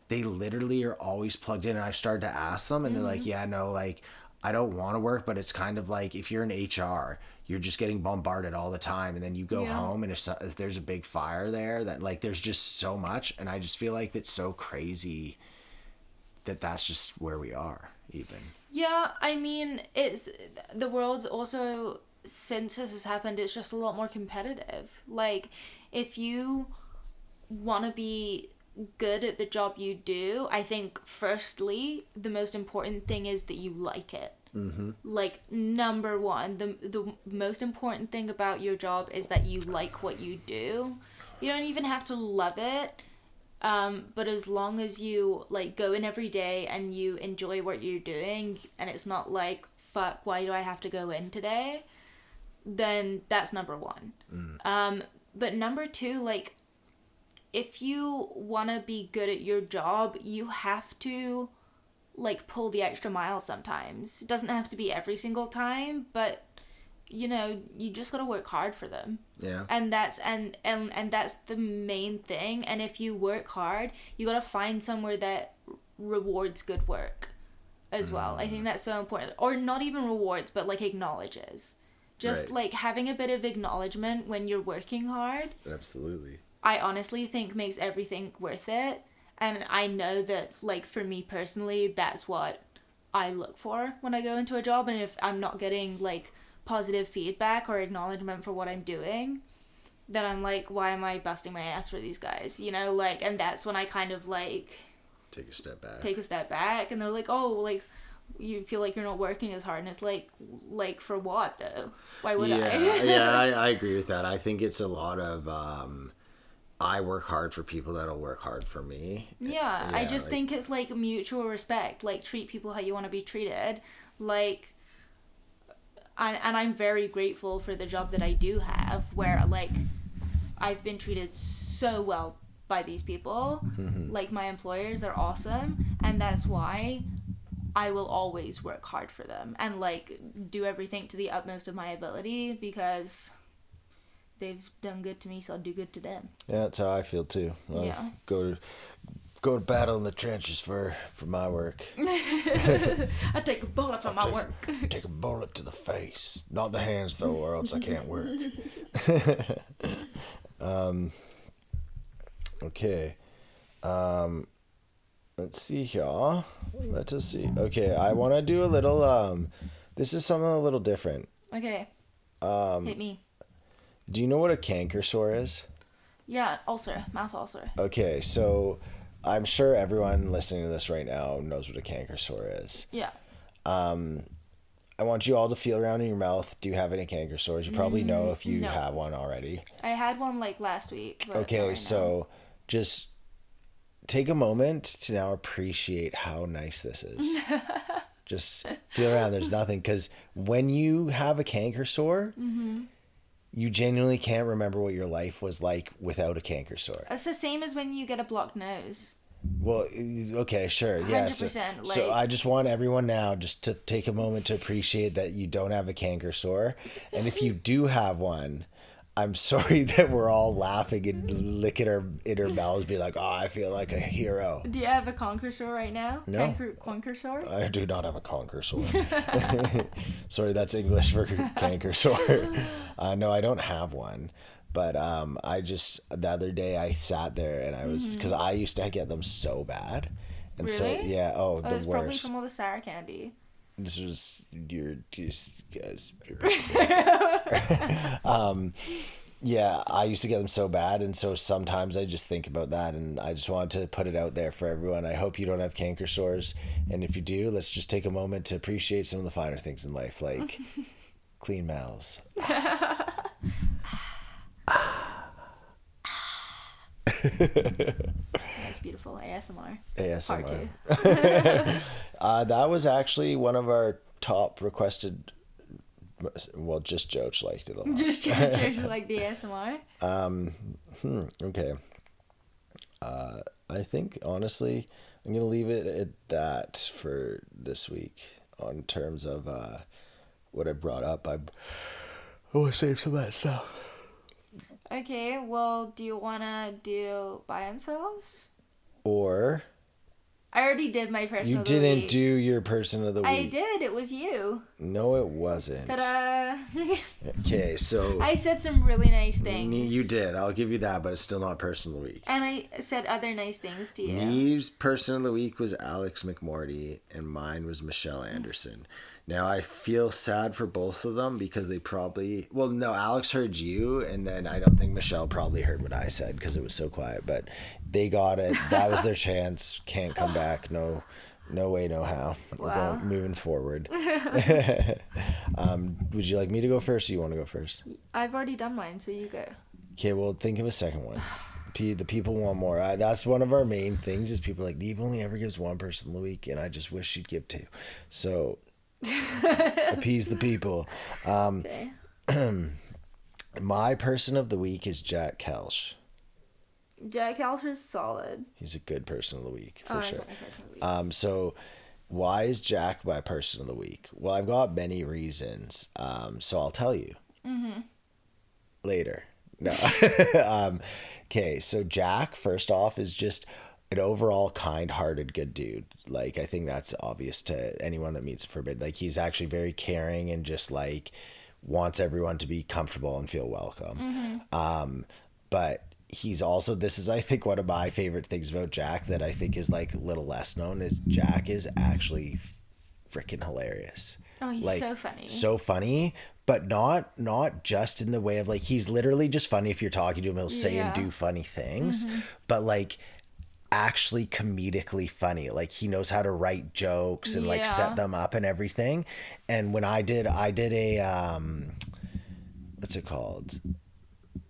they literally are always plugged in, and I've started to ask them, and they're like, yeah, no, like I don't want to work, but it's kind of like if you're in HR, you're just getting bombarded all the time, and then you go home, and if there's a big fire there, that like there's just so much, and I just feel like it's so crazy that's just where we are even. Yeah, I mean, it's the world's also, since this has happened, it's just a lot more competitive. Like if you want to be good at the job you do, I think firstly the most important thing is that you like it. Like number one, the most important thing about your job is that you like what you do. You don't even have to love it, but as long as you like go in every day and you enjoy what you're doing, and it's not like, fuck, why do I have to go in today, then that's number one. But number two, like if you want to be good at your job, you have to like pull the extra mile sometimes. It doesn't have to be every single time, but you know, you just got to work hard for them. Yeah. And that's and that's the main thing. And if you work hard, you got to find somewhere that rewards good work as well. I think that's so important. Or not even rewards, but like acknowledges. Just like having a bit of acknowledgement when you're working hard. Absolutely. I honestly think makes everything worth it. And I know that, like, for me personally, that's what I look for when I go into a job. And if I'm not getting, like, positive feedback or acknowledgement for what I'm doing, then I'm like, why am I busting my ass for these guys? You know, like, and that's when I kind of, like... Take a step back. And they're like, oh, like, you feel like you're not working as hard. And it's like for what, though? Why would I? I agree with that. I think it's a lot of... I work hard for people that'll work hard for me. Yeah, I just think it's like mutual respect. Like, treat people how you want to be treated. Like, and I'm very grateful for the job that I do have, where like I've been treated so well by these people. Like my employers, they're awesome, and that's why I will always work hard for them and like do everything to the utmost of my ability, because they've done good to me, so I'll do good to them. Yeah, that's how I feel too. I'll go to battle in the trenches for my work. I take a bullet for my work. Take a bullet to the face, not the hands though, or else I can't work. Okay. Let's see here. Let us see. Okay, I want to do a little, this is something a little different. Okay. Hit me. Do you know what a canker sore is? Yeah, ulcer, mouth ulcer. Okay, so I'm sure everyone listening to this right now knows what a canker sore is. Yeah. I want you all to feel around in your mouth. Do you have any canker sores? You probably know if you have one already. I had one like last week. But okay, so just take a moment to now appreciate how nice this is. Just feel around. There's nothing. Because when you have a canker sore, you genuinely can't remember what your life was like without a canker sore. It's the same as when you get a blocked nose. Well, okay, sure. Yeah. 100%. So I just want everyone now just to take a moment to appreciate that you don't have a canker sore. And if you do have one, I'm sorry that we're all laughing and licking our mouths, be like, oh, I feel like a hero. Do you have a conker sore right now? No. Conker sore? I do not have a conker sore. Sorry, that's English for canker sore. No, I don't have one. But I just, the other day I sat there and I was, because I used to get them so bad. And really? so, yeah, the it's worst. Probably from all the sour candy. This was, you're guys. Yeah, I used to get them so bad. And so sometimes I just think about that. And I just wanted to put it out there for everyone. I hope you don't have canker sores. And if you do, let's just take a moment to appreciate some of the finer things in life, like clean mouths. That's beautiful. ASMR. Part 2. That was actually one of our top requested. Well, just Joach liked it a lot. Just Joach liked the ASMR. Okay. I think honestly, I'm gonna leave it at that for this week. On terms of what I brought up, I want to save some of that stuff. Okay, well, do you want to do buy and sells? Or... I already did my person of the week. You didn't do your person of the week. I did. It was you. No, it wasn't. Ta-da! Okay, so... I said some really nice things. You did. I'll give you that, but it's still not person of the week. And I said other nice things to you. Neve's person of the week was Alex McMorty, and mine was Michelle Anderson. Now, I feel sad for both of them because they probably... Well, no, Alex heard you, and then I don't think Michelle probably heard what I said because it was so quiet. But they got it. That was their chance. Can't come back. No way, no how. Wow. We're moving forward. Would you like me to go first or you want to go first? I've already done mine, so you go. Okay, well, think of a second one. The people want more. That's one of our main things is people are like, Neve only ever gives one person of the week, and I just wish she'd give two. So... appease the people. Okay. My person of the week is Jack Kelsch. Jack Kelsch is solid. He's a good person of the week for sure. Person of the week. So why is Jack my person of the week? Well, I've got many reasons. So I'll tell you later. No. Okay, so Jack, first off, is just an overall kind-hearted, good dude. Like, I think that's obvious to anyone that meets Forbid. Like, he's actually very caring and just, like, wants everyone to be comfortable and feel welcome. But he's also, this is, I think, one of my favorite things about Jack that I think is, like, a little less known is Jack is actually freaking hilarious. Oh, he's so funny. So funny, but not just in the way of, like, he's literally just funny if you're talking to him. He'll say and do funny things. But, like... actually comedically funny. Like he knows how to write jokes and like set them up and everything. And when I did a what's it called?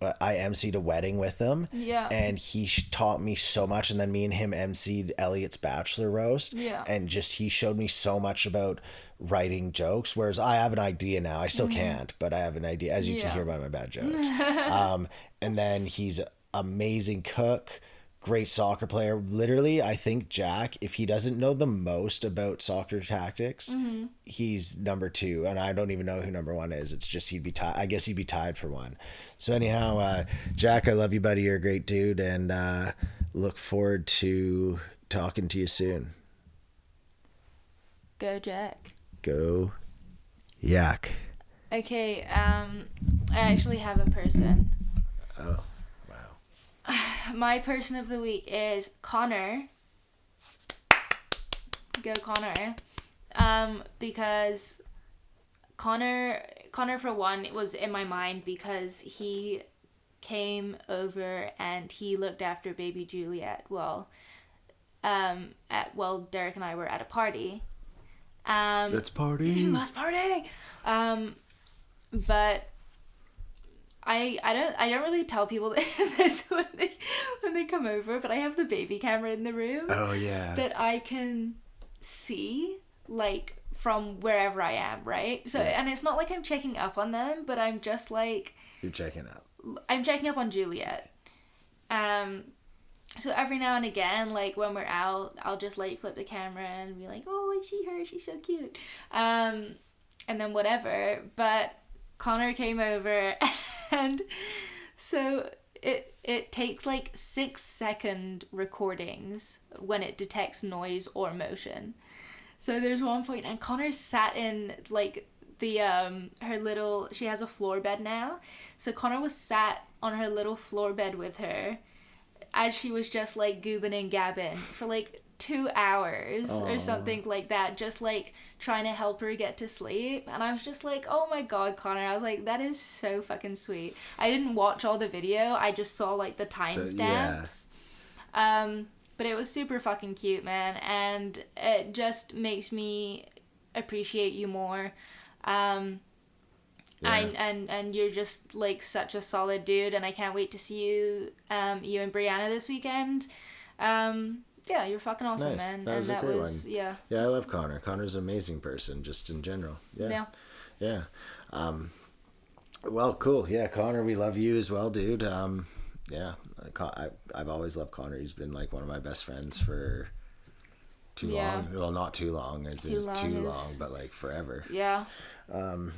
I emceed a wedding with him. Yeah. And he taught me so much. And then me and him emceed Elliot's bachelor roast. Yeah. And just he showed me so much about writing jokes. Whereas I have an idea now. I still can't, but I have an idea, as you can hear by my bad jokes. And then he's an amazing cook. Great soccer player. Literally, I think Jack, if he doesn't know the most about soccer tactics, he's number 2. And I don't even know who number 1 is. It's just he'd be tied. I guess he'd be tied for 1. So anyhow, Jack, I love you, buddy. You're a great dude. And look forward to talking to you soon. Go, Jack. Go, Yak. Okay, I actually have a person. Oh. My person of the week is Connor. Go Connor. Because Connor for one, it was in my mind because he came over and he looked after baby Juliet while Derek and I were at a party. Let's party. Let's party. But I don't really tell people this when they come over, but I have the baby camera in the room. Oh yeah. That I can see like from wherever I am, right? So and it's not like I'm checking up on them, but I'm just like you're checking up. I'm checking up on Juliet. So every now and again, like when we're out, I'll just like flip the camera and be like, oh, I see her, she's so cute. And then whatever. But Connor came over and so it takes like 6-second recordings when it detects noise or motion. So there's one point and Connor sat in like the her little, she has a floor bed now, so Connor was sat on her little floor bed with her as she was just like goobing and gabbing for like 2 hours or something like that, just like trying to help her get to sleep. And I was just like, oh my god, Connor, I was like, that is so fucking sweet. I didn't watch all the video, I just saw like the timestamps. But it was super fucking cute, man, and it just makes me appreciate you more. And you're just like such a solid dude, and I can't wait to see you and Brianna this weekend. Yeah, you're fucking awesome, nice. Man. That was a great one. Yeah. Yeah, I love Connor. Connor's an amazing person, just in general. Yeah. Yeah. Well, cool. Yeah, Connor, we love you as well, dude. Yeah, I've always loved Connor. He's been like one of my best friends for too long. Well, not too long, as in too long, but like forever. Yeah. I'm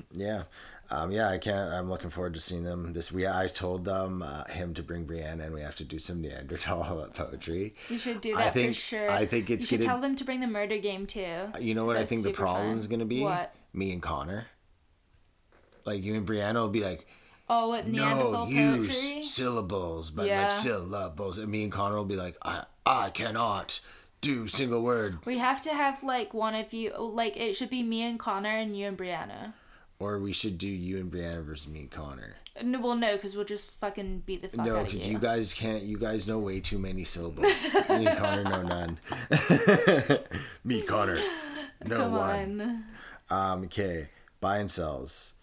looking forward to seeing them this week. I told him to bring Brianna, and we have to do some Neanderthal poetry. You should do that for sure. I think it's you should tell them to bring the murder game too. You know what I think the problem's gonna be? What? Me and Connor. Like you and Brianna will be like, oh, what Neanderthal poetry? Use syllables, but like syllables. And me and Connor will be like, I cannot do single word. We have to have like one of you, like it should be me and Connor and you and Brianna. Or we should do you and Brianna versus me and Connor. No, well, no, because we'll just fucking beat the fuck out of you. No, because you guys can't. You guys know way too many syllables. Me and Connor know none. Me, Connor, no Come one. Okay, buy and sells.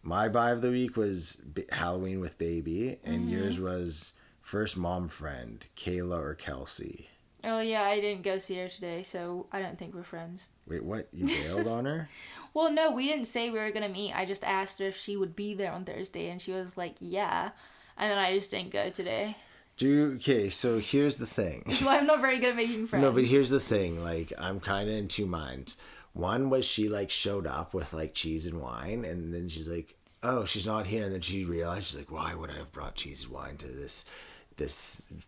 My buy of the week was Halloween with Baby, and yours was first mom friend, Kayla or Kelsey. Oh yeah, I didn't go see her today, so I don't think we're friends. Wait, what? You bailed on her? Well, no, we didn't say we were gonna meet. I just asked her if she would be there on Thursday, and she was like, yeah. And then I just didn't go today. Okay, so here's the thing. So I'm not very good at making friends. No, but here's the thing. Like, I'm kind of in two minds. One was she, like, showed up with, like, cheese and wine, and then she's like, oh, she's not here. And then she realized, she's like, why would I have brought cheese and wine to this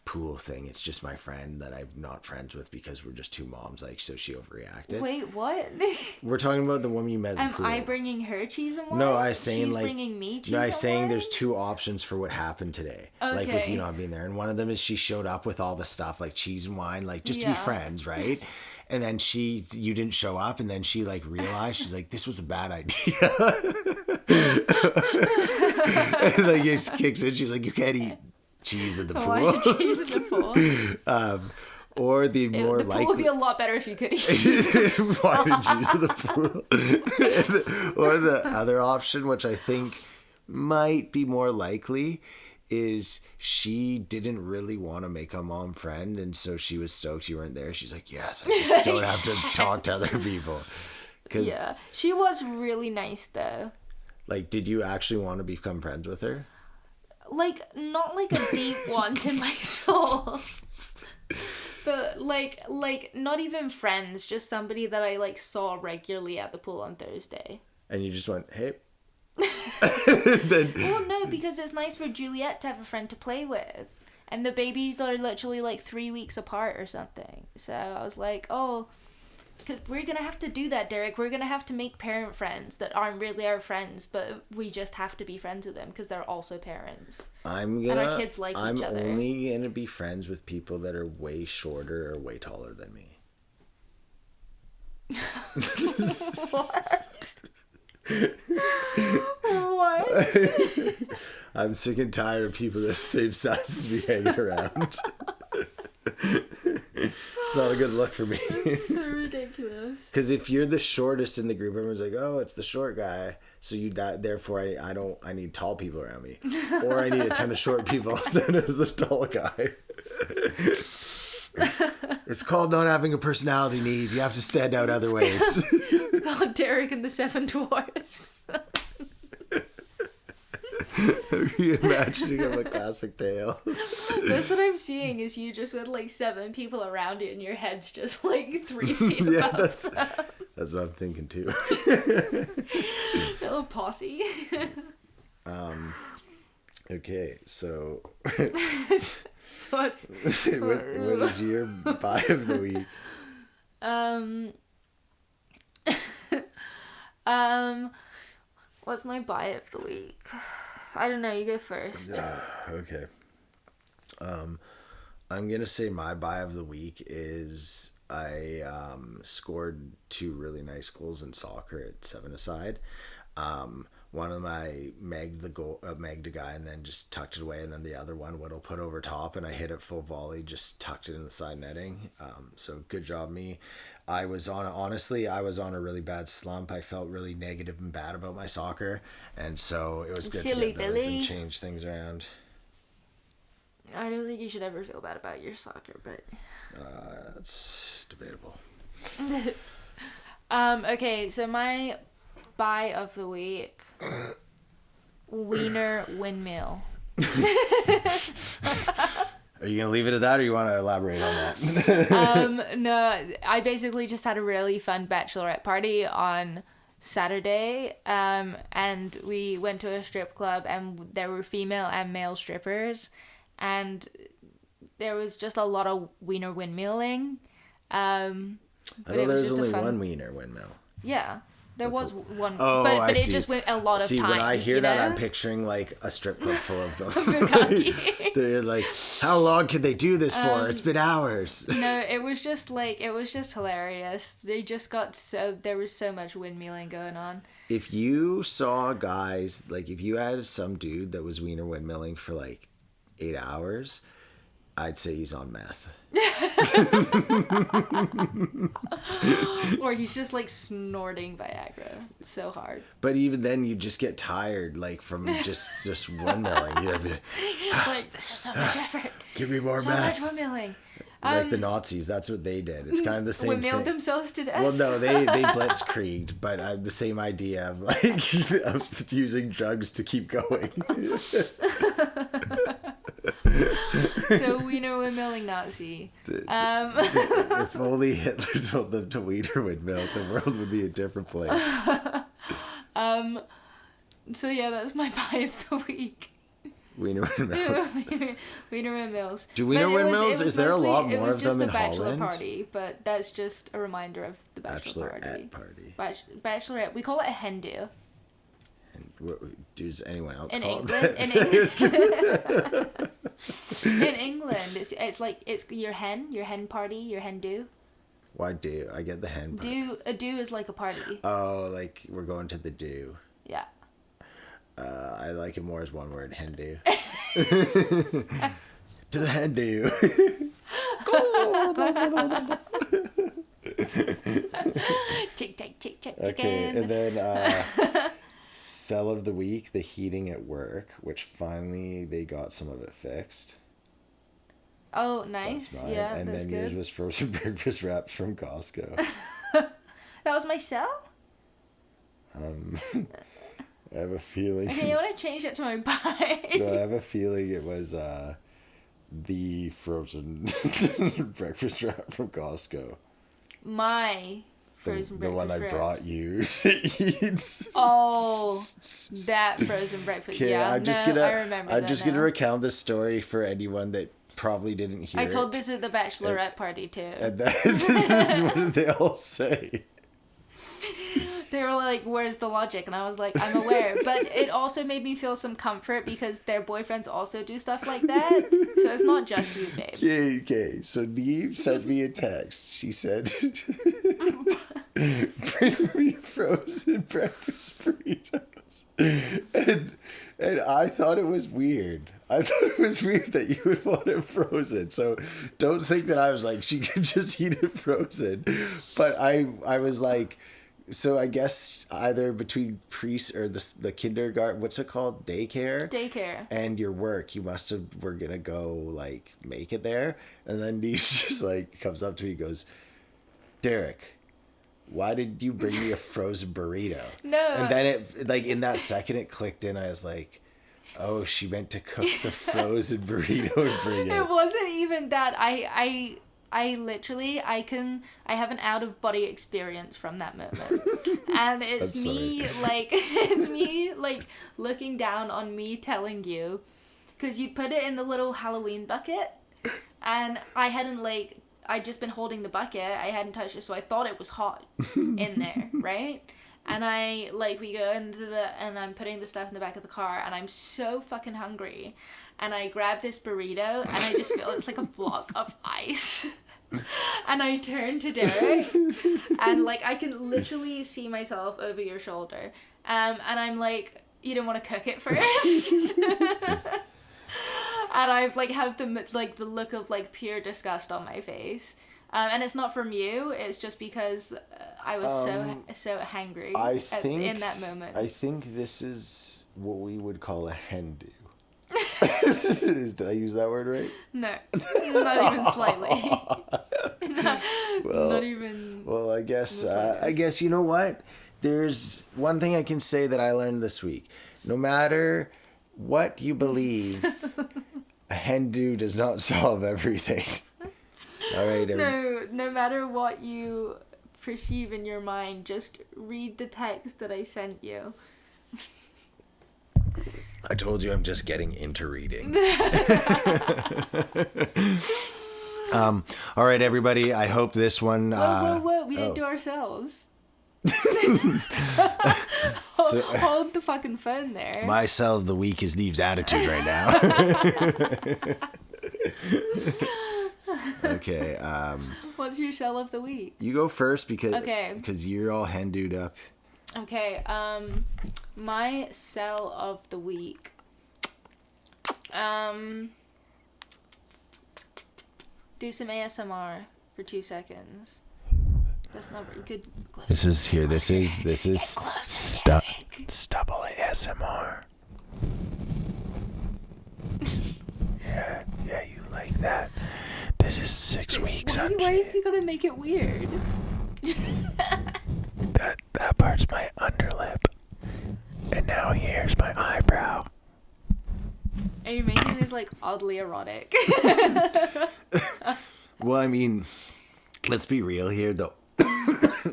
pool thing? It's just my friend that I'm not friends with because we're just two moms. Like, so she overreacted. Wait, what? We're talking about the woman you met in the pool. Am I bringing her cheese and wine? No, I was saying she's like bringing me cheese. No, I was and saying wine? there's two options for what happened today. Okay. Like with you not being there, and one of them is she showed up with all the stuff like cheese and wine, like just to be friends, right? And then you didn't show up, and then she like realized she's like, this was a bad idea. And like it kicks in. She's like, you can't eat cheese in the pool. Why cheese in the pool? Or the more likely... The pool would be a lot better if you could eat cheese in the pool. Why cheese in the pool? Or the other option, which I think might be more likely, is she didn't really want to make a mom friend, and so she was stoked you weren't there. She's like, yes, I just don't have to talk to other people. Yeah, she was really nice though. Like, did you actually want to become friends with her? Like, not like a deep want in my soul. But like not even friends, just somebody that I like saw regularly at the pool on Thursday. And you just went, hey. Well, no, because it's nice for Juliet to have a friend to play with. And the babies are literally like 3 weeks apart or something. So I was like, oh, cause we're going to have to do that, Derek. We're going to have to make parent friends that aren't really our friends, but we just have to be friends with them because they're also parents. And our kids like each other. I'm only going to be friends with people that are way shorter or way taller than me. What? What? I'm sick and tired of people that are the same size as me hanging around. It's not a good look for me. That's so ridiculous. Because if you're the shortest in the group, everyone's like, "Oh, it's the short guy." So therefore, I need tall people around me, or I need a ton of short people so as the tall guy. It's called not having a personality, Neve. You have to stand out other ways. Called Derek and the Seven Dwarfs. Reimagining of a classic tale. That's what I'm seeing, is you just with like 7 people around you and your head's just like 3 feet above them. That's what I'm thinking too. Little posse. Okay, so what is your buy of the week? What's my buy of the week? I don't know, you go first. Okay. I'm gonna say my buy of the week is I scored 2 really nice goals in soccer at 7-a-side. One of my megged a guy and then just tucked it away, and then the other one Whittle put over top, and I hit it full volley, just tucked it in the side netting. So good job me. I was on a really bad slump. I felt really negative and bad about my soccer, and so it was good to get those and change things around. I don't think you should ever feel bad about your soccer, but it's debatable. Okay, so my buy of the week, wiener windmill. Are you gonna leave it at that, or you want to elaborate on that? No, I basically just had a really fun bachelorette party on Saturday, and we went to a strip club, and there were female and male strippers, and there was just a lot of wiener windmilling. I thought there was only one wiener windmill. Yeah. There was one, oh, but it just went a lot of times. When I hear that, I'm picturing like a strip club full of them. They're like, how long could they do this for? It's been hours. No, it was just hilarious. They just there was so much windmilling going on. If you saw guys, like if you had some dude that was wiener windmilling for like 8 hours, I'd say he's on meth. Or he's just like snorting Viagra so hard. But even then, you just get tired, like from just windmilling. You know, like this is so much effort. Give me more meth. So much windmilling. Like the Nazis, that's what they did. It's kind of the same thing. Windmilled themselves to death. Well, no, they blitzkrieged, but the same idea of like of using drugs to keep going. So wiener windmilling Nazi. If only Hitler told them to wiener windmill, the world would be a different place. So yeah, that's my buy of the week. Wiener windmills. Wiener windmills. Do wiener windmills? Is there a lot more of them in Holland? It was just the bachelor party, but that's just a reminder of the bachelor party. Bachelorette. We call it a hen do. Does anyone else call it that? In England, it's your hen party, your hen do. Why do? I get the hen part. A do is like a party. Oh, like we're going to the do. Yeah. I like it more as one word, hen do. To the hen do. Tick, tick, tick, tick. Okay, and then sell of the week, the heating at work, which finally they got some of it fixed. Oh, nice. Yeah, and that's then good. yours was frozen breakfast wraps from Costco. That was my sell? I have a feeling. Okay, you want to change it to my buy? No, I have a feeling it was the frozen breakfast wrap from Costco. My frozen breakfast wrap. The one I brought you to eat. Oh, that frozen breakfast. Yeah, I remember I'm just gonna recount this story for anyone that probably didn't hear it. I told this at the bachelorette party too. And then, what did they all say? They were like, where's the logic? And I was like, I'm aware. But it also made me feel some comfort because their boyfriends also do stuff like that. So it's not just you, babe. Okay. So Neve sent me a text. She said, bring me frozen breakfast burritos. And I thought it was weird. I thought it was weird that you would want it frozen. So don't think that I was like, she could just eat it frozen. But I was like, so I guess either between or the kindergarten, what's it called? Daycare. And your work, you were going to go like make it there. And then Niece just like comes up to me and goes, Derek, why did you bring me a frozen burrito? No. And then it, like, in that second it clicked in. I was like, oh, she meant to cook the frozen burrito and bring it. It wasn't even that. I literally, I have an out of body experience from that moment. And it's it's me looking down on me telling you, because you put it in the little Halloween bucket and I'd just been holding the bucket. I hadn't touched it, so I thought it was hot in there, right? And we go and I'm putting the stuff in the back of the car, and I'm so fucking hungry. And I grab this burrito, and I just feel it's like a block of ice. And I turn to Derek, and I can literally see myself over your shoulder. And I'm like, you don't want to cook it first? And I've have the look of pure disgust on my face. And it's not from you, it's just because I was so hangry in that moment. I think this is what we would call a hen do. Did I use that word right? No, not even slightly. Not even. Well, I guess you know what? There's one thing I can say that I learned this week. No matter what you believe, a hen do does not solve everything. All right. No matter what you perceive in your mind, just read the text that I sent you. I told you I'm just getting into reading. All right, everybody. I hope this one. Whoa! We didn't do ourselves. Hold the fucking phone there. My sell of the week is Neve's attitude right now. Okay. What's your sell of the week? You go first because you're all hen-dued up. Okay. My sell of the week. Do some ASMR for 2 seconds. That's not very good. This is stubble ASMR. Yeah, you like that. This is 6 weeks. Why have you gotta make it weird? That part's my underlip. And now here's my eyebrow. Are you making this oddly erotic? Well, I mean, let's be real here. The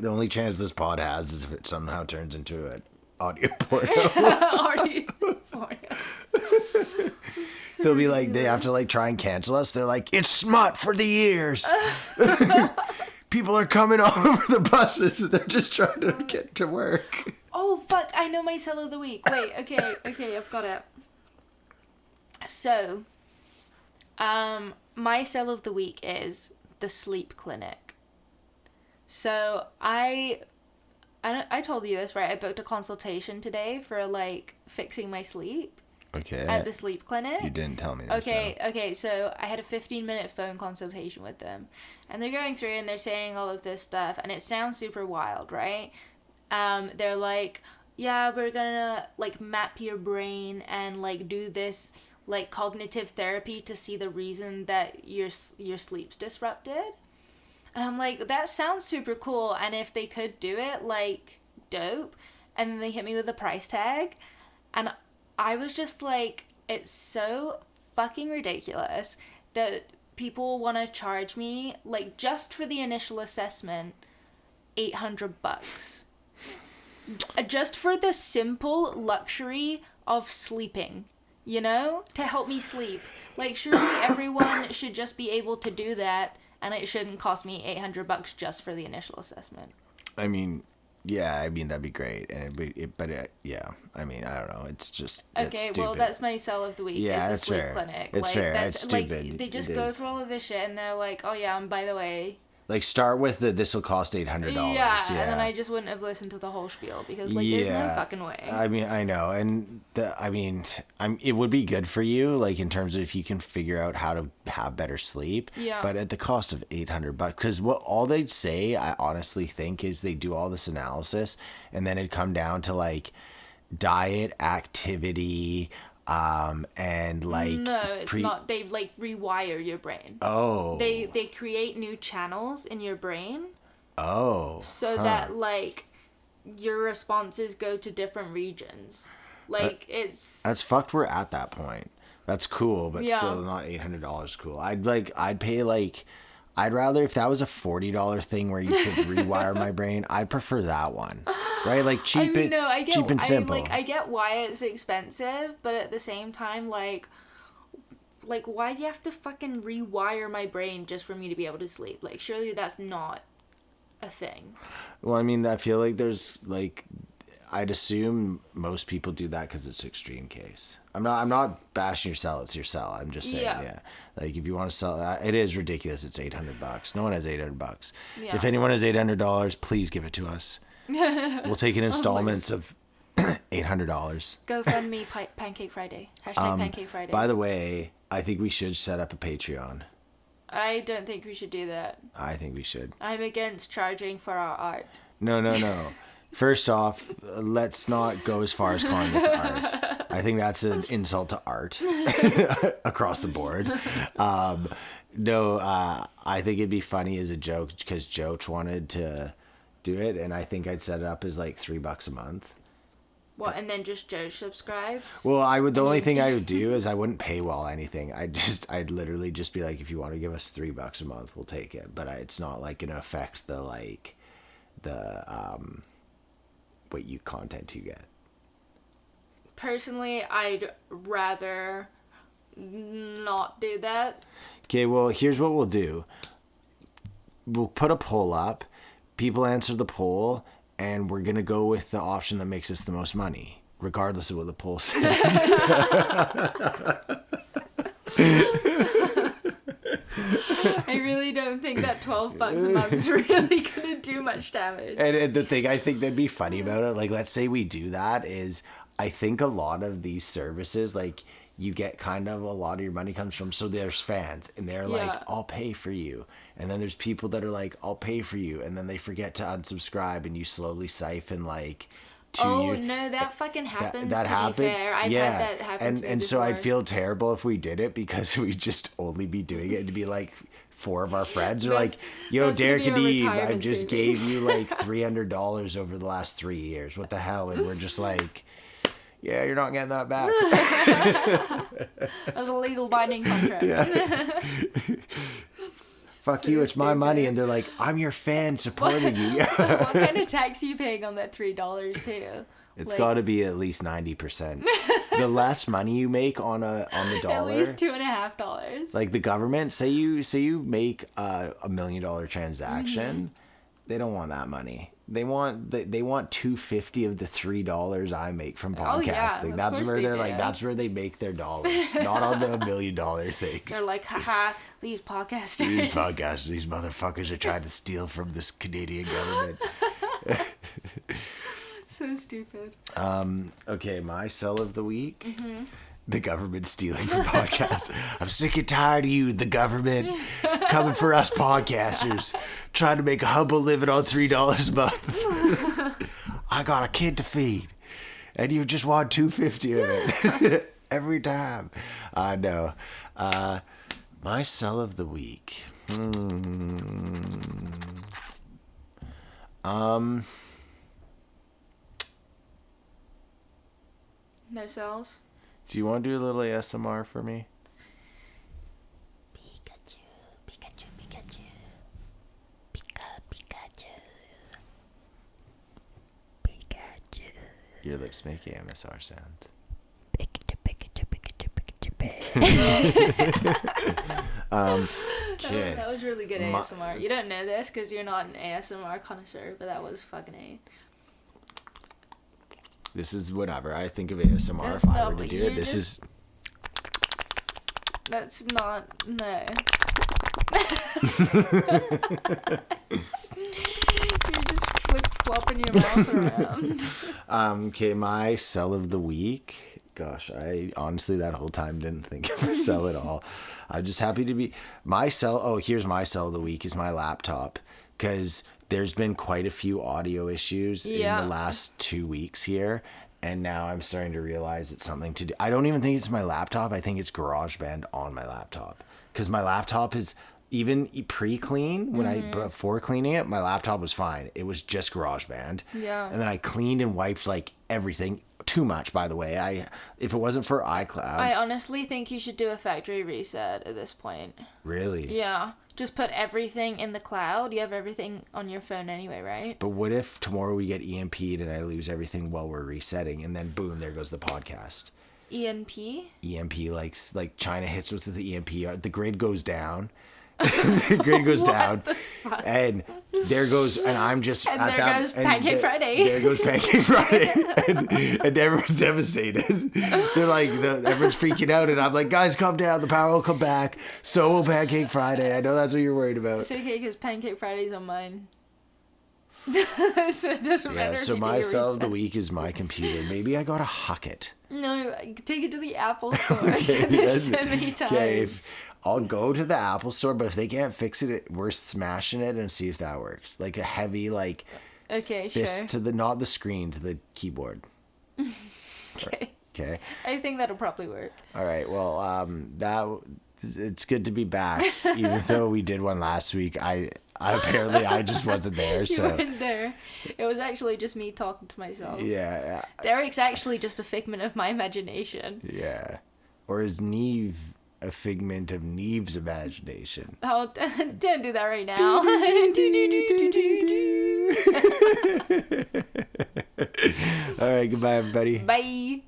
only chance this pod has is if it somehow turns into an audio porno. Audio porno. They'll be like, they have to try and cancel us. They're like, it's smut for the ears. People are coming all over the buses and they're just trying to get to work. Oh, fuck. I know my sell of the week. Wait, okay, I've got it. So, my sell of the week is the sleep clinic. So, I told you this, right? I booked a consultation today for, fixing my sleep. Okay. At the sleep clinic. You didn't tell me this. Okay, so I had a 15-minute phone consultation with them. And they're going through and they're saying all of this stuff, and it sounds super wild, right? They're like, yeah, we're gonna, map your brain and, do this, cognitive therapy to see the reason that your sleep's disrupted. And I'm like, that sounds super cool, and if they could do it, dope. And then they hit me with a price tag, and I was just like, it's so fucking ridiculous that people want to charge me, just for the initial assessment, $800. Just for the simple luxury of sleeping, to help me sleep. Surely everyone should just be able to do that, and it shouldn't cost me $800 just for the initial assessment. I mean, yeah, that'd be great, yeah, I mean, I don't know, it's just okay. Well, that's my sell of the week. Yeah, it's the sleep clinic. It's fair. That's stupid. They just go through all of this shit, and they're like, oh yeah, and by the way, Like, start with this will cost $800. Yeah, and then I just wouldn't have listened to the whole spiel because, like, there's no fucking way. I mean, I know, and it would be good for you, like, in terms of if you can figure out how to have better sleep. Yeah. But at the cost of $800, because what all they'd say, I honestly think, is they do all this analysis, and then it'd come down to like diet, activity. And like no, it's not. They like rewire your brain. Oh. They create new channels in your brain. Oh. So that like your responses go to different regions. Like that's fucked. We're at that point. That's cool, but still not $800 cool. I'd pay like. I'd rather if that was a $40 thing where you could rewire my brain. I'd prefer that one, right? Like cheap and simple. I get why it's expensive, but at the same time, like why do you have to fucking rewire my brain just for me to be able to sleep? Like, surely that's not a thing. Well, I mean, I feel like there's like, I'd assume most people do that because it's extreme case. I'm not bashing your cell. It's your cell. I'm just saying, yeah. Like, if you want to sell, it is ridiculous. It's $800. No one has $800. Yeah. If anyone has $800, please give it to us. We'll take it in installments of $800. Go fund me PanCake Friday. Hashtag PanCake Friday. By the way, I think we should set up a Patreon. I don't think we should do that. I think we should. I'm against charging for our art. No. First off, let's not go as far as calling this art. I think that's an insult to art across the board. No, I think it'd be funny as a joke because Joach wanted to do it, and I think I'd set it up as like $3 a month. What, and then just Joe subscribes? Well, the only thing I would do is I wouldn't paywall anything. I'd literally just be like, if you want to give us $3 a month, we'll take it. But it's not like gonna affect the what content you get. Personally, I'd rather not do that. Okay, well, here's what we'll do. We'll put a poll up. People answer the poll, and we're going to go with the option that makes us the most money, regardless of what the poll says. I really don't think that $12 a month is really going to do much damage. And the thing I think that'd be funny about it, like, let's say we do that, is I think a lot of these services, like, you get kind of a lot of your money comes from, so there's fans, and they're like, I'll pay for you. And then there's people that are like, I'll pay for you. And then they forget to unsubscribe, and you slowly siphon, like, no, that fucking happens, that happens? Be fair. I've had that happen to me and before. So I'd feel terrible if we did it because we'd just only be doing it to be like 4 of our friends are like, yo, Derek and Neve, I just gave you like $300 over the last 3 years. What the hell? And we're just like, yeah, you're not getting that back. That was a legal binding contract. Yeah. Fuck so you, it's stupid. My money. And they're like, I'm your fan supporting you. What kind of tax are you paying on that $3 too? It's got to be at least 90%. The less money you make on the dollar, at least $2.50. Like the government, say you make a $1 million transaction, they don't want that money. They want $2.50 of the $3 I make from podcasting. Yeah, that's where they're like, that's where they make their dollars, not on the $1 million things. They're like, haha, these podcasters. These motherfuckers are trying to steal from this Canadian government. So stupid. Okay, my sell of the week. Mm-hmm. The government stealing from podcasts. I'm sick and tired of you, the government, coming for us podcasters, trying to make a humble living on $3 a month. I got a kid to feed, and you just want $2.50 of it every time. I know. My sell of the week. No cells. Do you want to do a little ASMR for me? Pikachu, Pikachu, Pikachu. Pikachu. Pikachu. Your lips make ASMR sounds. Pikachu, Pikachu, Pikachu, Pikachu. Okay. That was really good ASMR. You don't know this because you're not an ASMR connoisseur, but that was fucking A. This is whatever I think of ASMR. If I were to do it, this is. That's not, no. You're just flip-flopping your mouth around. Okay, my sell of the week. Gosh, I honestly that whole time didn't think of a sell at all. I'm just happy to be my sell. Oh, here's my sell of the week is my laptop, because there's been quite a few audio issues in the last 2 weeks here, and now I'm starting to realize it's something to do. I don't even think it's my laptop. I think it's GarageBand on my laptop, because my laptop is even pre-clean. When before cleaning it, my laptop was fine. It was just GarageBand. Yeah. And then I cleaned and wiped like everything. Too much, by the way. If it wasn't for iCloud, I honestly think you should do a factory reset at this point. Really? Yeah. Just put everything in the cloud. You have everything on your phone anyway, right? But what if tomorrow we get EMP'd and I lose everything while we're resetting, and then boom, there goes the podcast. EMP, like China hits us with the EMP. The grid goes down. The grid goes down, and there goes, and I'm just and at there that, goes PanCake Friday. There goes PanCake Friday, and everyone's devastated. They're like, everyone's freaking out, and I'm like, guys, calm down. The power will come back. So will PanCake Friday. I know that's what you're worried about. It's okay, because PanCake Friday's on mine. So it doesn't matter. So my sell of the week is my computer. Maybe I gotta huck it. No, take it to the Apple store. I've said this so many times. Okay, I'll go to the Apple store, but if they can't fix it, we're smashing it and see if that works. Like a heavy, like, fist to the, not the screen, to the keyboard. Okay. Okay. I think that'll probably work. All right. Well, it's good to be back. Even though we did one last week, I just wasn't there. You So weren't there. It was actually just me talking to myself. Yeah. Derek's actually just a figment of my imagination. Yeah. Or is Neve a figment of Neve's imagination? Oh, don't do that right now. All right, goodbye, everybody. Bye.